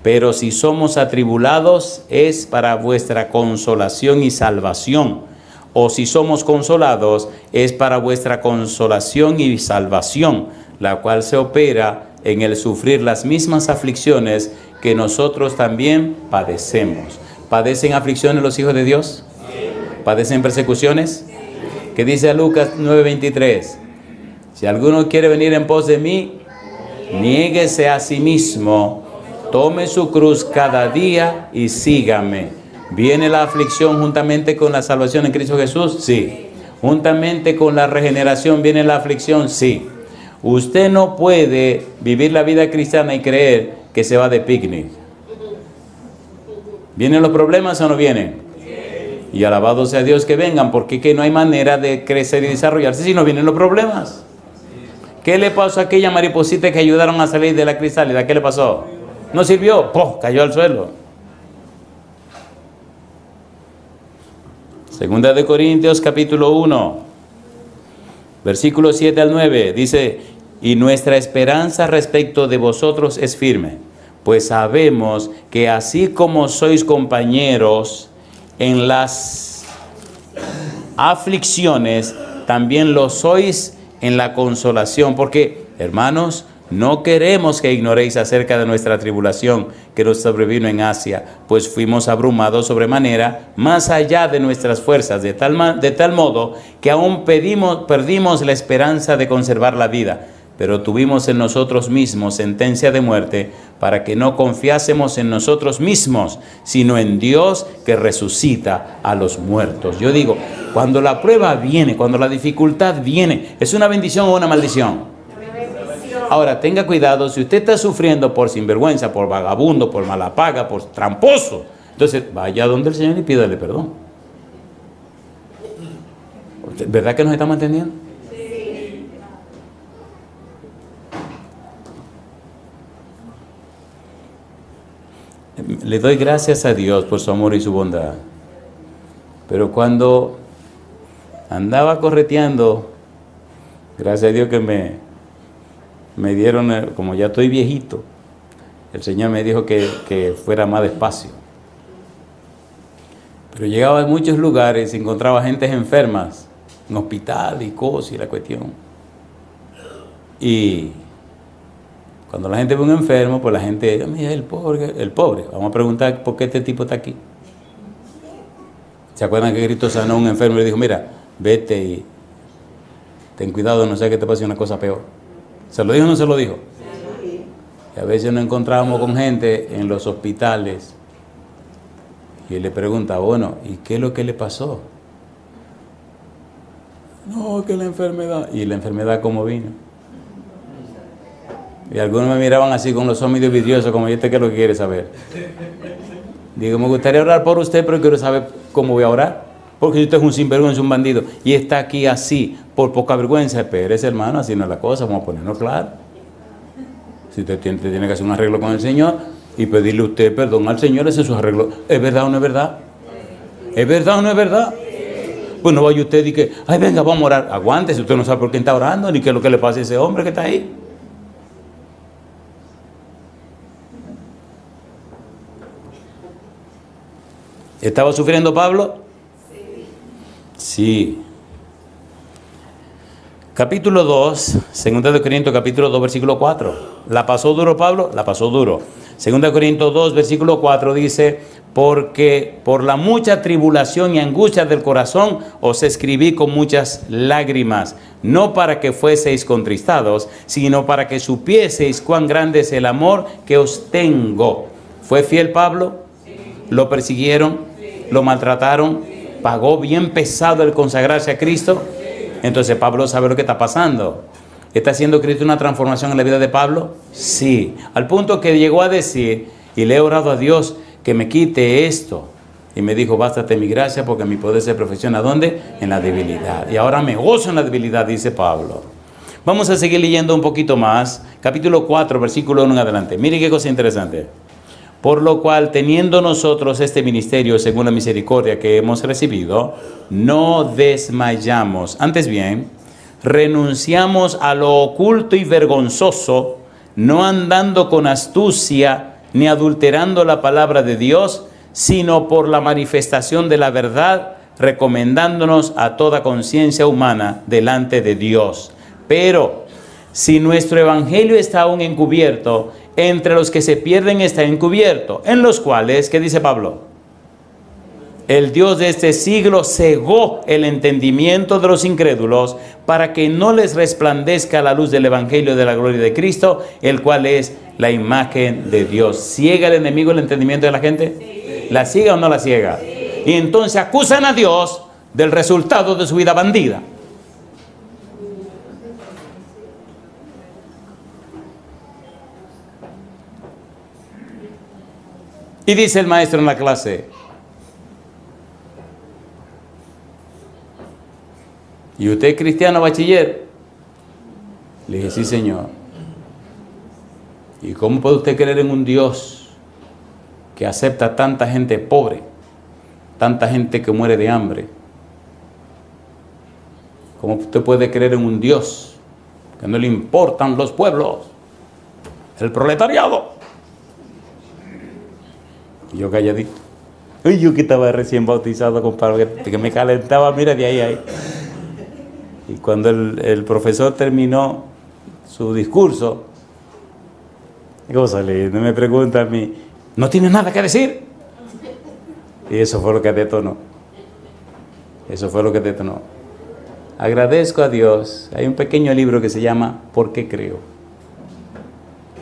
Pero si somos atribulados es para vuestra consolación y salvación. O si somos consolados es para vuestra consolación y salvación, la cual se opera en el sufrir las mismas aflicciones que nosotros también padecemos. ¿Padecen aflicciones los hijos de Dios? ¿Padecen persecuciones? ¿Qué dice Lucas 9:23? Si alguno quiere venir en pos de mí, niéguese a sí mismo, tome su cruz cada día y sígame. ¿Viene la aflicción juntamente con la salvación en Cristo Jesús? Sí. ¿Juntamente con la regeneración viene la aflicción? Sí. Usted no puede vivir la vida cristiana y creer que se va de picnic. ¿Vienen los problemas o no vienen? Y alabado sea Dios que vengan, porque que no hay manera de crecer y desarrollarse si no vienen los problemas. ¿Qué le pasó a aquella mariposita que ayudaron a salir de la crisálida? ¿Qué le pasó? No sirvió, ¡pum!, cayó al suelo. Segunda de Corintios capítulo 1, versículos 7 al 9, dice: y nuestra esperanza respecto de vosotros es firme, pues sabemos que así como sois compañeros en las aflicciones, también lo sois en la consolación. Porque, hermanos, no queremos que ignoréis acerca de nuestra tribulación que nos sobrevino en Asia, pues fuimos abrumados sobremanera, más allá de nuestras fuerzas, de tal modo que aún perdimos la esperanza de conservar la vida. Pero tuvimos en nosotros mismos sentencia de muerte, para que no confiásemos en nosotros mismos, sino en Dios que resucita a los muertos. Yo digo, cuando la prueba viene, cuando la dificultad viene, ¿es una bendición o una maldición? Ahora, tenga cuidado, si usted está sufriendo por sinvergüenza, por vagabundo, por mala paga, por tramposo, entonces vaya donde el Señor y pídale perdón. ¿Verdad que nos estamos entendiendo? Le doy gracias a Dios por su amor y su bondad. Pero cuando andaba correteando, gracias a Dios que me dieron, como ya estoy viejito, el Señor me dijo que fuera más despacio. Pero llegaba a muchos lugares y encontraba gente enfermas, en hospital y cosas y la cuestión. Y cuando la gente ve un enfermo, pues la gente, mira, el pobre, vamos a preguntar por qué este tipo está aquí. ¿Se acuerdan que Cristo sanó a un enfermo y le dijo, mira, vete y ten cuidado, no sea que te pase una cosa peor? ¿Se lo dijo o no se lo dijo? Sí. Y a veces nos encontramos con gente en los hospitales y le pregunta, bueno, ¿y qué es lo que le pasó? No, que la enfermedad. ¿Y la enfermedad cómo vino? Y algunos me miraban así con los ojos medio vidriosos, como, ¿y este qué es lo que quiere saber? Digo, me gustaría orar por usted, pero quiero saber cómo voy a orar. Porque usted es un sinvergüenza, un bandido, y está aquí así, por poca vergüenza. Espérese, hermano, así no es la cosa, vamos a ponernos claro. Si usted tiene que hacer un arreglo con el Señor y pedirle a usted perdón al Señor, ese es su arreglo. ¿Es verdad o no es verdad? ¿Es verdad o no es verdad? Pues no vaya usted y que, ay, venga, vamos a orar. Aguántese, usted no sabe por qué está orando, ni qué es lo que le pasa a ese hombre que está ahí. ¿Estaba sufriendo Pablo? Sí. Capítulo 2, 2 Corintios capítulo 2, versículo 4. ¿La pasó duro Pablo? La pasó duro. 2 Corintios 2, versículo 4 dice, porque por la mucha tribulación y angustia del corazón os escribí con muchas lágrimas, no para que fueseis contristados, sino para que supieseis cuán grande es el amor que os tengo. ¿Fue fiel Pablo? ¿Lo persiguieron? ¿Lo maltrataron? ¿Pagó bien pesado el consagrarse a Cristo? Entonces Pablo sabe lo que está pasando. ¿Está haciendo Cristo una transformación en la vida de Pablo? Sí. Al punto que llegó a decir, y le he orado a Dios que me quite esto. Y me dijo, bástate mi gracia porque mi poder se perfecciona. ¿Dónde? En la debilidad. Y ahora me gozo en la debilidad, dice Pablo. Vamos a seguir leyendo un poquito más. Capítulo 4, versículo 1 en adelante. Mire qué cosa interesante. Por lo cual, teniendo nosotros este ministerio según la misericordia que hemos recibido, no desmayamos. Antes bien, renunciamos a lo oculto y vergonzoso, no andando con astucia ni adulterando la palabra de Dios, sino por la manifestación de la verdad, recomendándonos a toda conciencia humana delante de Dios. Pero si nuestro evangelio está aún encubierto, entre los que se pierden está encubierto, en los cuales, ¿qué dice Pablo? El Dios de este siglo cegó el entendimiento de los incrédulos para que no les resplandezca la luz del evangelio de la gloria de Cristo, el cual es la imagen de Dios. ¿Ciega el enemigo el entendimiento de la gente? ¿La ciega o no la ciega? Y entonces acusan a Dios del resultado de su vida bandida. Y dice el maestro en la clase: ¿y usted es cristiano bachiller? Le dije: sí, señor. ¿Y cómo puede usted creer en un Dios que acepta tanta gente pobre, tanta gente que muere de hambre? ¿Cómo usted puede creer en un Dios que no le importan los pueblos, el proletariado? Y yo calladito. Uy, yo que estaba recién bautizado, compadre, que me calentaba, mira, de ahí a ahí. Y cuando el profesor terminó su discurso, cosa linda, me pregunta a mí: ¿no tiene nada que decir? Y eso fue lo que detonó. Eso fue lo que detonó. Agradezco a Dios. Hay un pequeño libro que se llama ¿Por qué creo?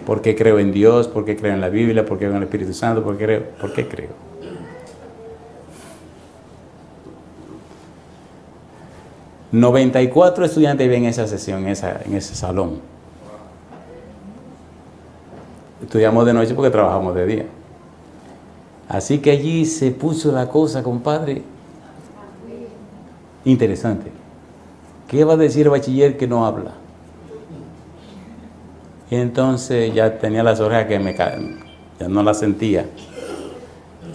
¿Por qué creo en Dios? ¿Por qué creo en la Biblia? ¿Por qué creo en el Espíritu Santo? ¿Por qué creo? 94 estudiantes viven en esa sesión, en ese salón. Estudiamos de noche porque trabajamos de día. Así que allí se puso la cosa, compadre, interesante. ¿Qué va a decir el bachiller que no habla? Y entonces ya tenía las orejas que ya no las sentía.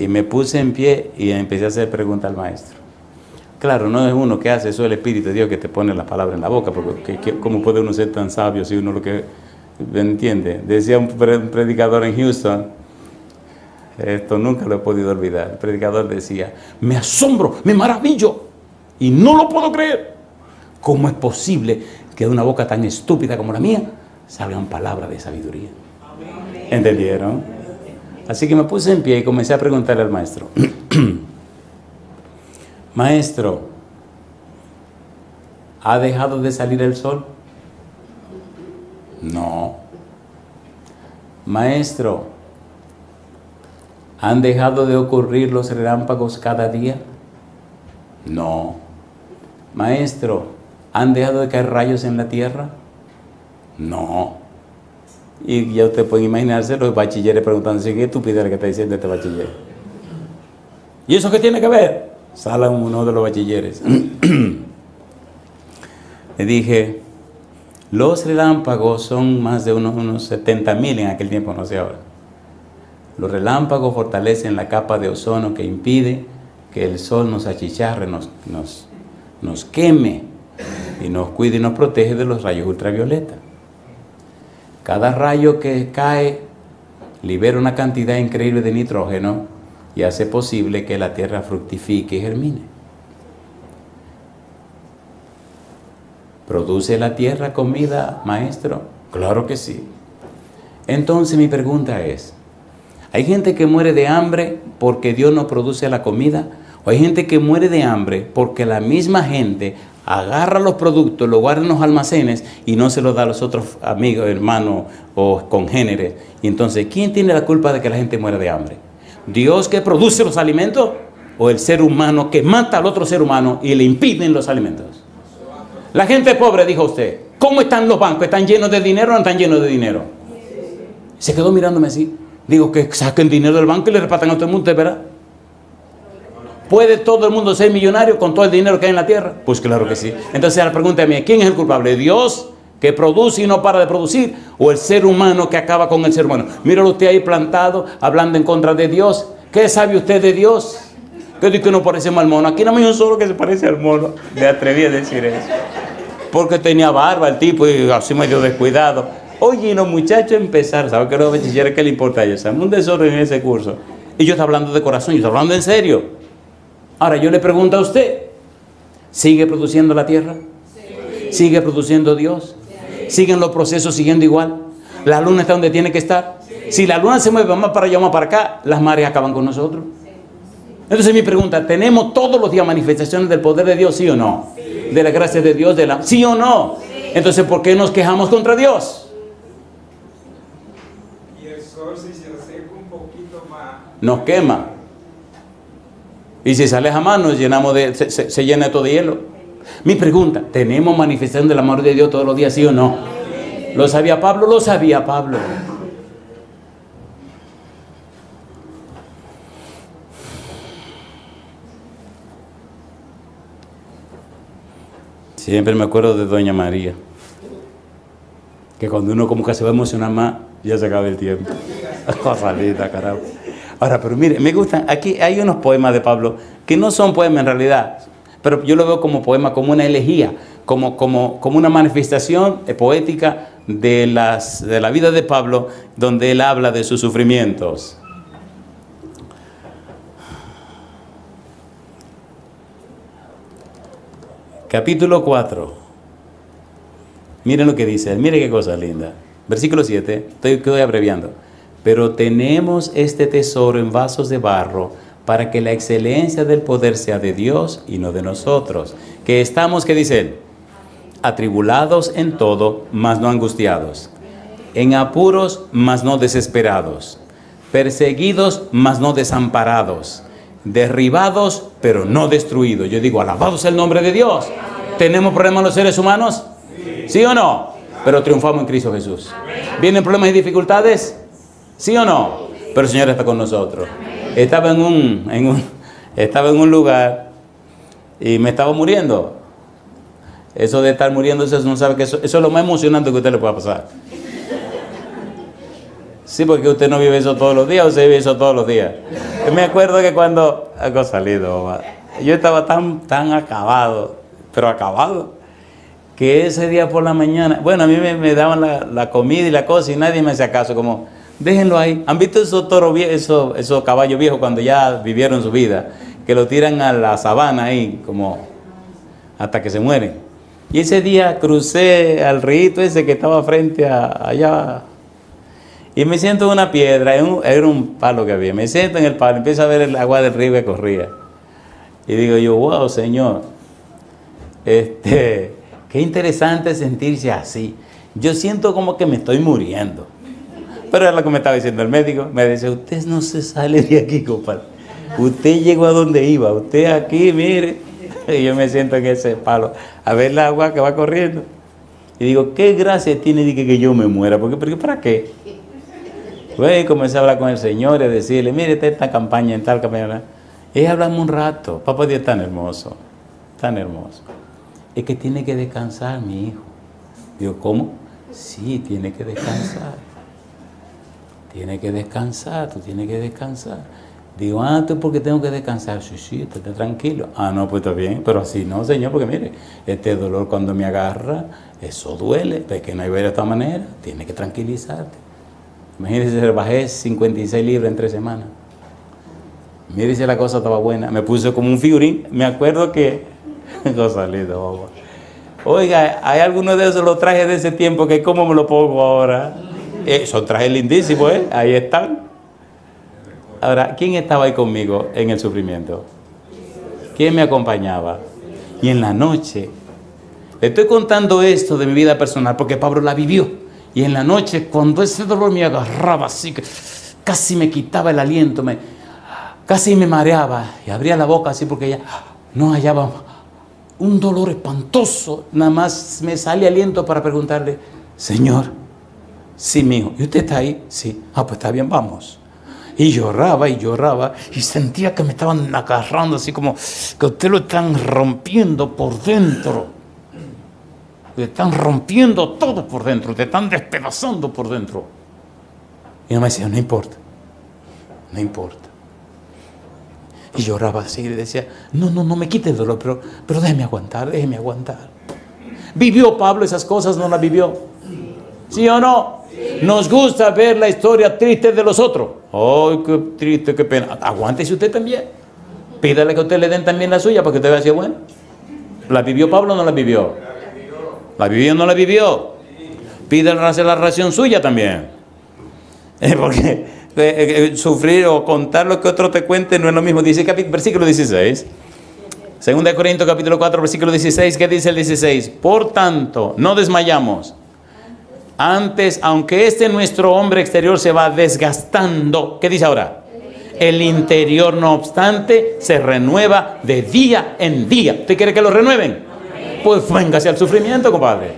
Y me puse en pie y empecé a hacer preguntas al maestro. Claro, no es uno que hace eso, el Espíritu de Dios que te pone las palabras en la boca, porque ¿cómo puede uno ser tan sabio si uno lo que entiende? Decía un predicador en Houston, esto nunca lo he podido olvidar, el predicador decía: me asombro, me maravillo y no lo puedo creer. ¿Cómo es posible que de una boca tan estúpida como la mía salgan palabras de sabiduría? ¿Entendieron? Así que me puse en pie y comencé a preguntarle al maestro: maestro, ¿ha dejado de salir el sol? No. Maestro, ¿han dejado de ocurrir los relámpagos cada día? No. Maestro, ¿han dejado de caer rayos en la tierra? No. Y ya usted puede imaginarse los bachilleres preguntándose: ¿qué estupidez que está diciendo este bachiller? ¿Y eso qué tiene que ver? Sale uno de los bachilleres. Le dije: los relámpagos son más de unos 70.000 en aquel tiempo, no sé ahora. Los relámpagos fortalecen la capa de ozono que impide que el sol nos achicharre, nos queme y nos cuide y nos protege de los rayos ultravioleta. Cada rayo que cae libera una cantidad increíble de nitrógeno y hace posible que la tierra fructifique y germine. ¿Produce la tierra comida, maestro? Claro que sí. Entonces mi pregunta es: ¿hay gente que muere de hambre porque Dios no produce la comida? ¿O hay gente que muere de hambre porque la misma gente agarra los productos, los guarda en los almacenes y no se los da a los otros amigos, hermanos o congéneres? Y entonces, ¿quién tiene la culpa de que la gente muera de hambre? ¿Dios que produce los alimentos o el ser humano que mata al otro ser humano y le impiden los alimentos? La gente pobre, dijo usted, ¿cómo están los bancos? ¿Están llenos de dinero o no están llenos de dinero? Se quedó mirándome así. Digo, que saquen dinero del banco y le repartan a todo el mundo, ¿verdad? ¿Puede todo el mundo ser millonario con todo el dinero que hay en la tierra? Pues claro que sí. Entonces la pregunta es mía: ¿quién es el culpable? ¿Dios que produce y no para de producir? ¿O el ser humano que acaba con el ser humano? Míralo usted ahí plantado, hablando en contra de Dios. ¿Qué sabe usted de Dios? ¿Qué dice que no parecemos al mono? Aquí no hay un solo que se parece al mono. Me atreví a decir eso. Porque tenía barba el tipo y así medio descuidado. Oye, y los muchachos empezaron, ¿sabes qué? Los bachilleres, ¿qué le importa a ellos? Un desorden en ese curso. Y yo estoy hablando de corazón, yo estoy hablando en serio. Ahora yo le pregunto a usted: ¿sigue produciendo la tierra? Sí. ¿Sigue produciendo Dios? Sí. ¿Siguen los procesos siguiendo igual? ¿La luna está donde tiene que estar? Sí. Si la luna se mueve más para allá o más para acá, las mares acaban con nosotros. Entonces mi pregunta: ¿tenemos todos los días manifestaciones del poder de Dios, sí o no? Sí. ¿De la gracia de Dios, sí o no? Sí. Entonces, ¿por qué nos quejamos contra Dios? Y el sol, si se acerca un poquito más, nos quema. Y si sale jamás, nos llenamos se llena todo de hielo. Mi pregunta, ¿tenemos manifestación del amor de Dios todos los días, sí o no? ¿Lo sabía Pablo? Lo sabía Pablo. Siempre me acuerdo de Doña María, que cuando uno como que se va a emocionar más, ya se acaba el tiempo. Cosa linda, carajo. Ahora, pero mire, me gustan, aquí hay unos poemas de Pablo, que no son poemas en realidad, pero yo lo veo como poema, como una elegía, como una manifestación poética de la vida de Pablo, donde él habla de sus sufrimientos. Capítulo 4. Miren lo que dice, miren qué cosa linda. Versículo 7, estoy abreviando. Pero tenemos este tesoro en vasos de barro, para que la excelencia del poder sea de Dios y no de nosotros. Que estamos, ¿qué dice él? Atribulados en todo, mas no angustiados. En apuros, mas no desesperados. Perseguidos, mas no desamparados. Derribados, pero no destruidos. Yo digo, alabado sea el nombre de Dios. ¿Tenemos problemas los seres humanos? ¿Sí o no? Pero triunfamos en Cristo Jesús. ¿Vienen problemas y dificultades? ¿Sí o no? Pero el Señor está con nosotros. Estaba en un lugar y me estaba muriendo. Eso de estar muriendo, eso no sabe que eso es lo más emocionante que a usted le pueda pasar. Sí, porque usted no vive eso todos los días, usted vive eso todos los días. Yo me acuerdo que cuando algo salido, yo estaba tan acabado, pero acabado, que ese día por la mañana, bueno, a mí me daban la comida y la cosa y nadie me hacía caso, como, déjenlo ahí. ¿Han visto esos toros viejos, esos caballos viejos cuando ya vivieron su vida? Que lo tiran a la sabana ahí, como hasta que se mueren. Y ese día crucé al río ese que estaba frente allá. Y me siento en una piedra, era un palo que había. Me siento en el palo, empiezo a ver el agua del río que corría. Y digo yo, wow, Señor, qué interesante sentirse así. Yo siento como que me estoy muriendo. Pero es lo que me estaba diciendo el médico. Me dice, usted no se sale de aquí, compadre. Usted llegó a donde iba. Usted aquí, mire. Y yo me siento en ese palo a ver el agua que va corriendo. Y digo, ¿qué gracia tiene de que yo me muera? Porque ¿para qué? Pues comencé a hablar con el Señor y a decirle, mire, está esta campaña, en tal campaña. Y hablamos un rato. Papá Dios, tan hermoso. Tan hermoso. Es que tiene que descansar, mi hijo. Digo, ¿cómo? Sí, tiene que descansar. Tiene que descansar, tú tienes que descansar. Digo, ¿tú por qué tengo que descansar? Sí, estate tranquilo. No, pues está bien, pero así no, Señor, porque mire, este dolor cuando me agarra, eso duele, pero es que no hay ver de esta manera, tienes que tranquilizarte. Imagínese, bajé 56 libras en 3 semanas. Mire si la cosa estaba buena. Me puse como un figurín, me acuerdo que... cosa linda, boba. Oiga, hay algunos de esos los trajes de ese tiempo que cómo me lo pongo ahora. Son trajes lindísimos, ahí están. Ahora, ¿quién estaba ahí conmigo en el sufrimiento? ¿Quién me acompañaba? Y en la noche, le estoy contando esto de mi vida personal porque Pablo la vivió. Y en la noche, cuando ese dolor me agarraba así, que casi me quitaba el aliento, casi me mareaba y abría la boca así porque ya no hallaba un dolor espantoso. Nada más me sale aliento para preguntarle, Señor, sí, mi hijo, ¿y usted está ahí? Sí. Pues está bien, vamos. Y lloraba y sentía que me estaban agarrando así como que usted lo están rompiendo por dentro. Te están rompiendo todo por dentro, te están despedazando por dentro. Y yo me decía, no importa, no importa. Y lloraba así y le decía, no me quite el dolor, pero déjeme aguantar. ¿Vivió Pablo esas cosas? ¿No las vivió? ¿Sí o no? Nos gusta ver la historia triste de los otros. ¡Ay, qué triste, qué pena! Aguántese usted también. Pídale que usted le den también la suya para que usted vea si es bueno. ¿La vivió Pablo o no la vivió? ¿La vivió o no la vivió? Pídale hacer la ración suya también. Porque sufrir o contar lo que otro te cuente no es lo mismo. Dice versículo 16. 2 Corintios capítulo 4, versículo 16. ¿Qué dice el 16? Por tanto, no desmayamos. Antes, aunque nuestro hombre exterior se va desgastando, ¿qué dice ahora? El interior, no obstante, se renueva de día en día. ¿Usted quiere que lo renueven? Pues véngase al sufrimiento, compadre.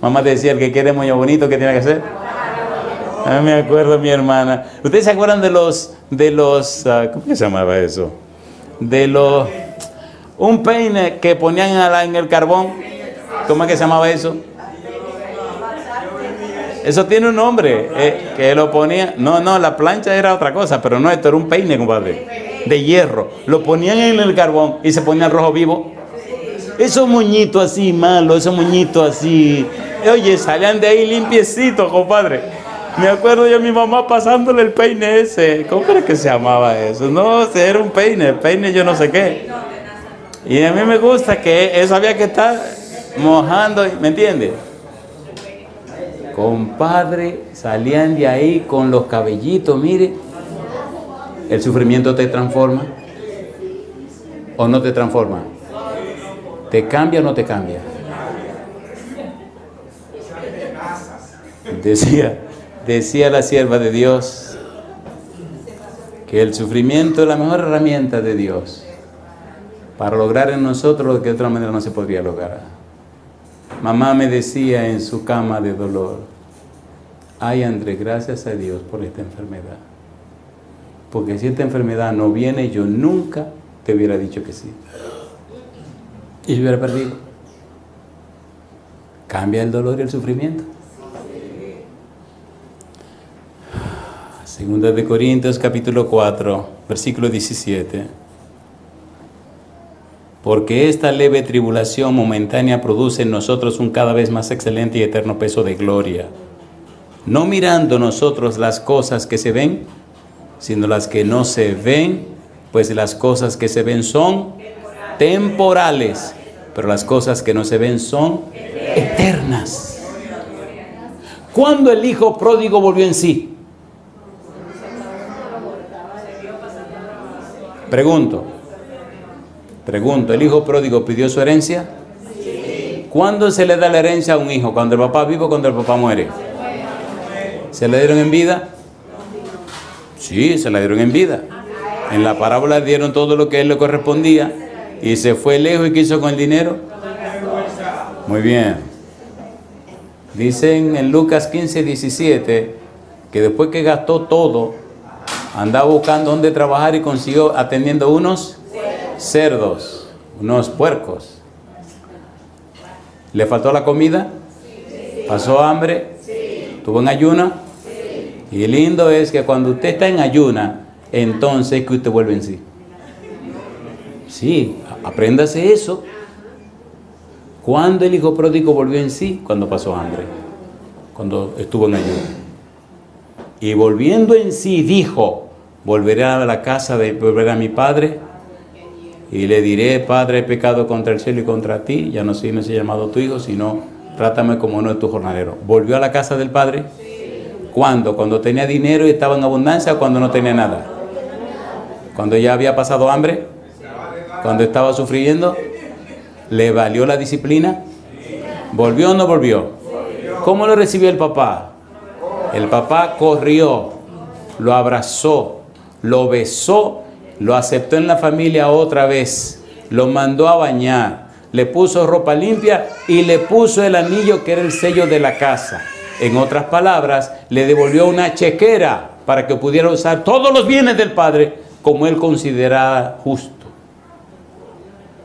Mamá decía, el que quiere moño bonito, ¿qué tiene que hacer? Me acuerdo mi hermana. ¿Ustedes se acuerdan de los ¿cómo que se llamaba eso? Un peine que ponían en el carbón. ¿Cómo es que se llamaba eso? Eso tiene un nombre, que lo ponía. No, la plancha era otra cosa, pero no, esto era un peine, compadre, de hierro. Lo ponían en el carbón y se ponía el rojo vivo. Esos moñitos así malos, esos moñitos así, oye, salían de ahí limpiecitos, compadre. Me acuerdo yo a mi mamá pasándole el peine ese. ¿Cómo era que se llamaba eso? No, era un peine yo no sé qué. Y a mí me gusta que eso había que estar mojando, ¿me entiendes? Compadre, salían de ahí con los cabellitos, mire. ¿El sufrimiento te transforma o no te transforma? ¿Te cambia o no te cambia? Decía la sierva de Dios que el sufrimiento es la mejor herramienta de Dios para lograr en nosotros lo que de otra manera no se podría lograr. Mamá me decía en su cama de dolor: ay, Andrés, gracias a Dios por esta enfermedad, porque si esta enfermedad no viene, yo nunca te hubiera dicho que sí, y yo hubiera perdido. Cambia el dolor y el sufrimiento. Segunda de Corintios capítulo 4, versículo 17. Porque esta leve tribulación momentánea produce en nosotros un cada vez más excelente y eterno peso de gloria, no mirando nosotros las cosas que se ven, sino las que no se ven, pues las cosas que se ven son temporales, pero las cosas que no se ven son eternas. ¿Cuándo el hijo pródigo volvió en sí? Pregunto, ¿el hijo pródigo pidió su herencia? Sí. ¿Cuándo se le da la herencia a un hijo? ¿Cuando el papá vive o cuando el papá muere? ¿Se le dieron en vida? Sí, se la dieron en vida. En la parábola dieron todo lo que a él le correspondía y se fue lejos. ¿Y qué hizo con el dinero? Muy bien. Dicen en Lucas 15, 17 que después que gastó todo, andaba buscando dónde trabajar y consiguió atendiendo unos cerdos, unos puercos. ¿Le faltó la comida? ¿Pasó hambre? ¿Tuvo en ayuna? Y lindo es que cuando usted está en ayuna, entonces que usted vuelve en sí. Sí, apréndase eso. ¿Cuándo el hijo pródigo volvió en sí? Cuando pasó hambre, cuando estuvo en ayuna. Y volviendo en sí dijo: volveré a la casa, volveré a mi padre y le diré: Padre, he pecado contra el cielo y contra ti, ya no soy llamado tu hijo, sino trátame como uno de tus jornaleros. ¿Volvió a la casa del padre? ¿Cuándo? ¿Cuando tenía dinero y estaba en abundancia o cuando no tenía nada? ¿Cuando ya había pasado hambre? ¿Cuando estaba sufriendo? ¿Le valió la disciplina? ¿Volvió o no volvió? ¿Cómo lo recibió el papá? El papá corrió, lo abrazó, lo besó, lo aceptó en la familia otra vez, lo mandó a bañar, le puso ropa limpia y le puso el anillo que era el sello de la casa. En otras palabras, le devolvió una chequera para que pudiera usar todos los bienes del padre como él consideraba justo.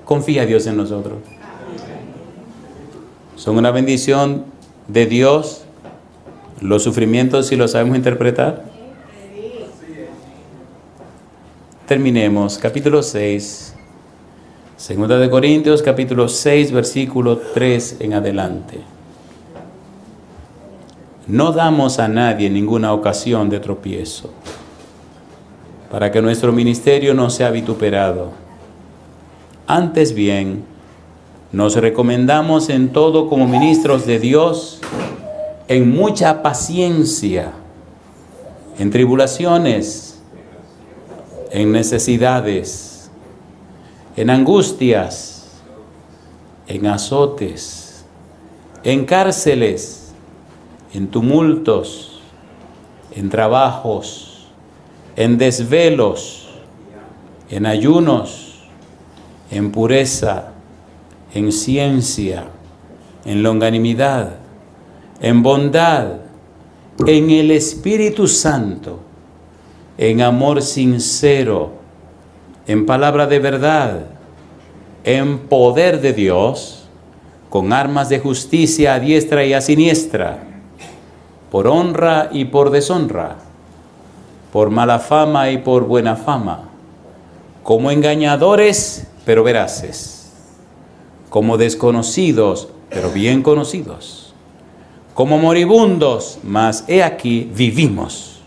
Confía Dios en nosotros. Son una bendición de Dios los sufrimientos si los sabemos interpretar. Terminemos, capítulo 6, Segunda de Corintios, capítulo 6, versículo 3 en adelante. No damos a nadie ninguna ocasión de tropiezo, para que nuestro ministerio no sea vituperado. Antes bien, nos recomendamos en todo como ministros de Dios, en mucha paciencia, en tribulaciones, en necesidades, en angustias, en azotes, en cárceles, en tumultos, en trabajos, en desvelos, en ayunos, en pureza, en ciencia, en longanimidad, en bondad, en el Espíritu Santo, en amor sincero, en palabra de verdad, en poder de Dios, con armas de justicia a diestra y a siniestra, por honra y por deshonra, por mala fama y por buena fama, como engañadores pero veraces, como desconocidos pero bien conocidos, como moribundos, mas he aquí vivimos,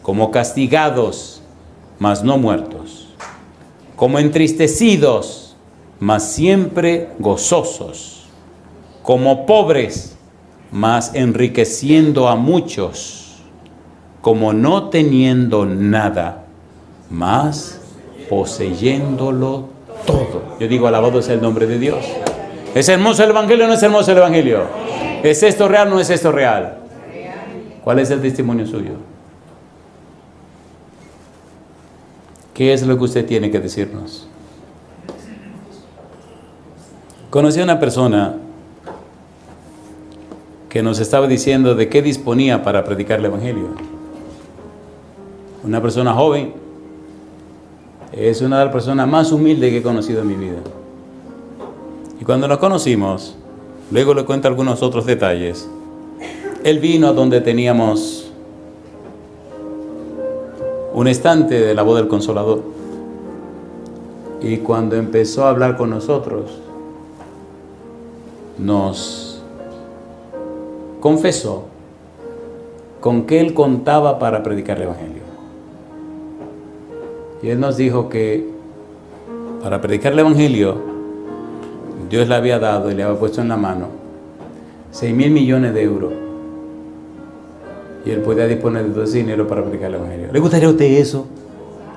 como castigados, mas no muertos, como entristecidos, mas siempre gozosos, como pobres, mas enriqueciendo a muchos, como no teniendo nada, mas poseyéndolo todo. Yo digo, alabado sea el nombre de Dios. ¿Es hermoso el Evangelio o no es hermoso el Evangelio? ¿Es esto real o no es esto real? ¿Cuál es el testimonio suyo? ¿Qué es lo que usted tiene que decirnos? Conocí a una persona que nos estaba diciendo de qué disponía para predicar el Evangelio. Una persona joven, es una de las personas más humildes que he conocido en mi vida. Y cuando nos conocimos, luego le cuento algunos otros detalles. Él vino a donde teníamos un estante de la voz del Consolador. Y cuando empezó a hablar con nosotros, nos confesó con qué él contaba para predicar el Evangelio. Y él nos dijo que para predicar el Evangelio, Dios le había dado y le había puesto en la mano 6.000 millones de euros. Y él podía disponer de todo ese dinero para predicar el Evangelio. ¿Le gustaría a usted eso?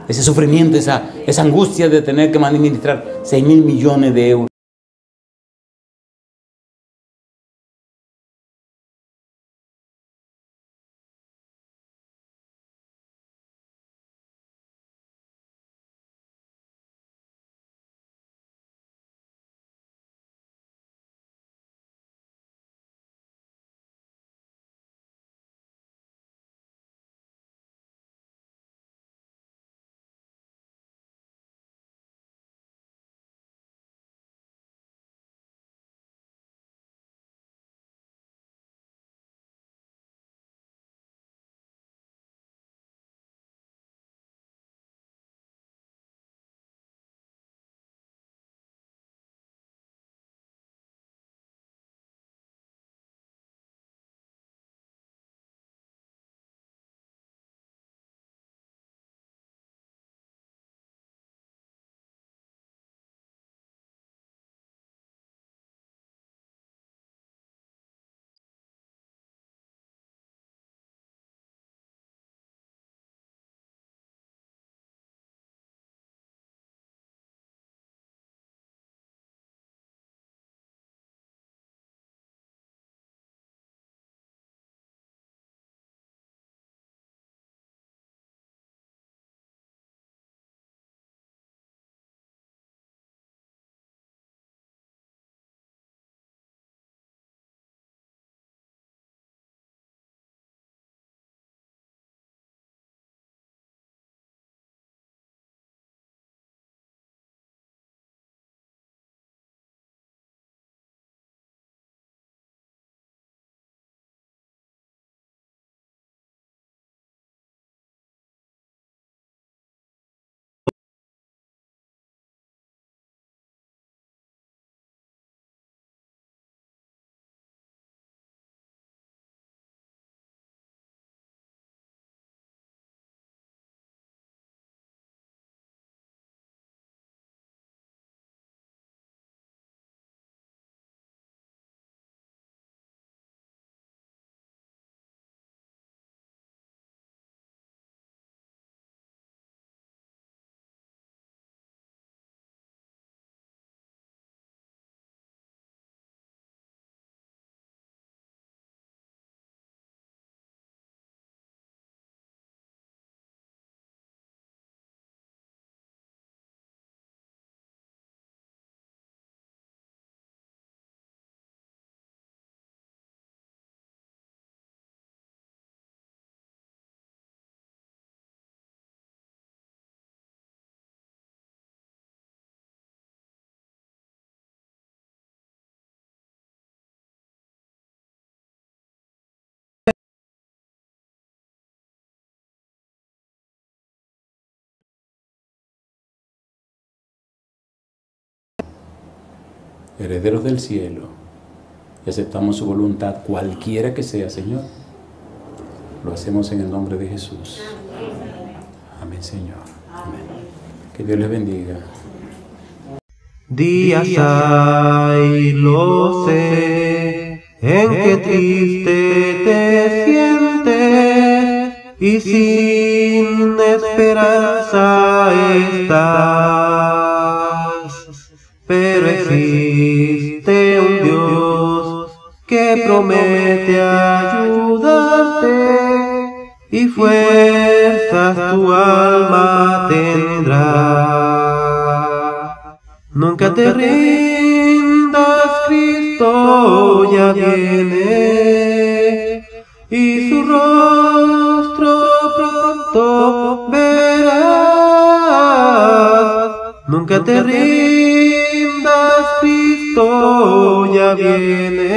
Ese sufrimiento, esa angustia de tener que administrar 6.000 millones de euros. herederos del cielo, y aceptamos su voluntad, cualquiera que sea, Señor. Lo hacemos en el nombre de Jesús. Amén, Señor. Amén. Que Dios les bendiga. Días hay, lo sé, en que triste te sientes y sin esperanza estás. Pero existe un Dios que promete ayudarte y fuerzas tu alma tendrá. Nunca te rindas, Cristo ya viene, y su rostro pronto verás. Nunca te rindas, Cristo ya viene,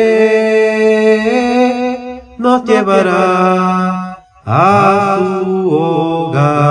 nos llevará a su hogar.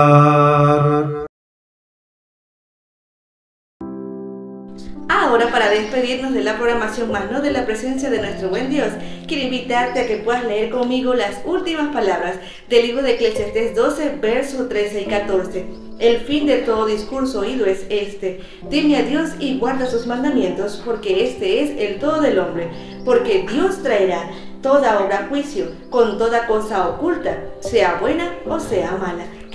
Ahora, para despedirnos de la programación más no de la presencia de nuestro buen Dios, quiero invitarte a que puedas leer conmigo las últimas palabras del libro de Eclesiastés 12, versos 13 y 14. El fin de todo discurso oído es este: teme a Dios y guarda sus mandamientos, porque este es el todo del hombre. Porque Dios traerá toda obra a juicio, con toda cosa oculta, sea buena o sea mala.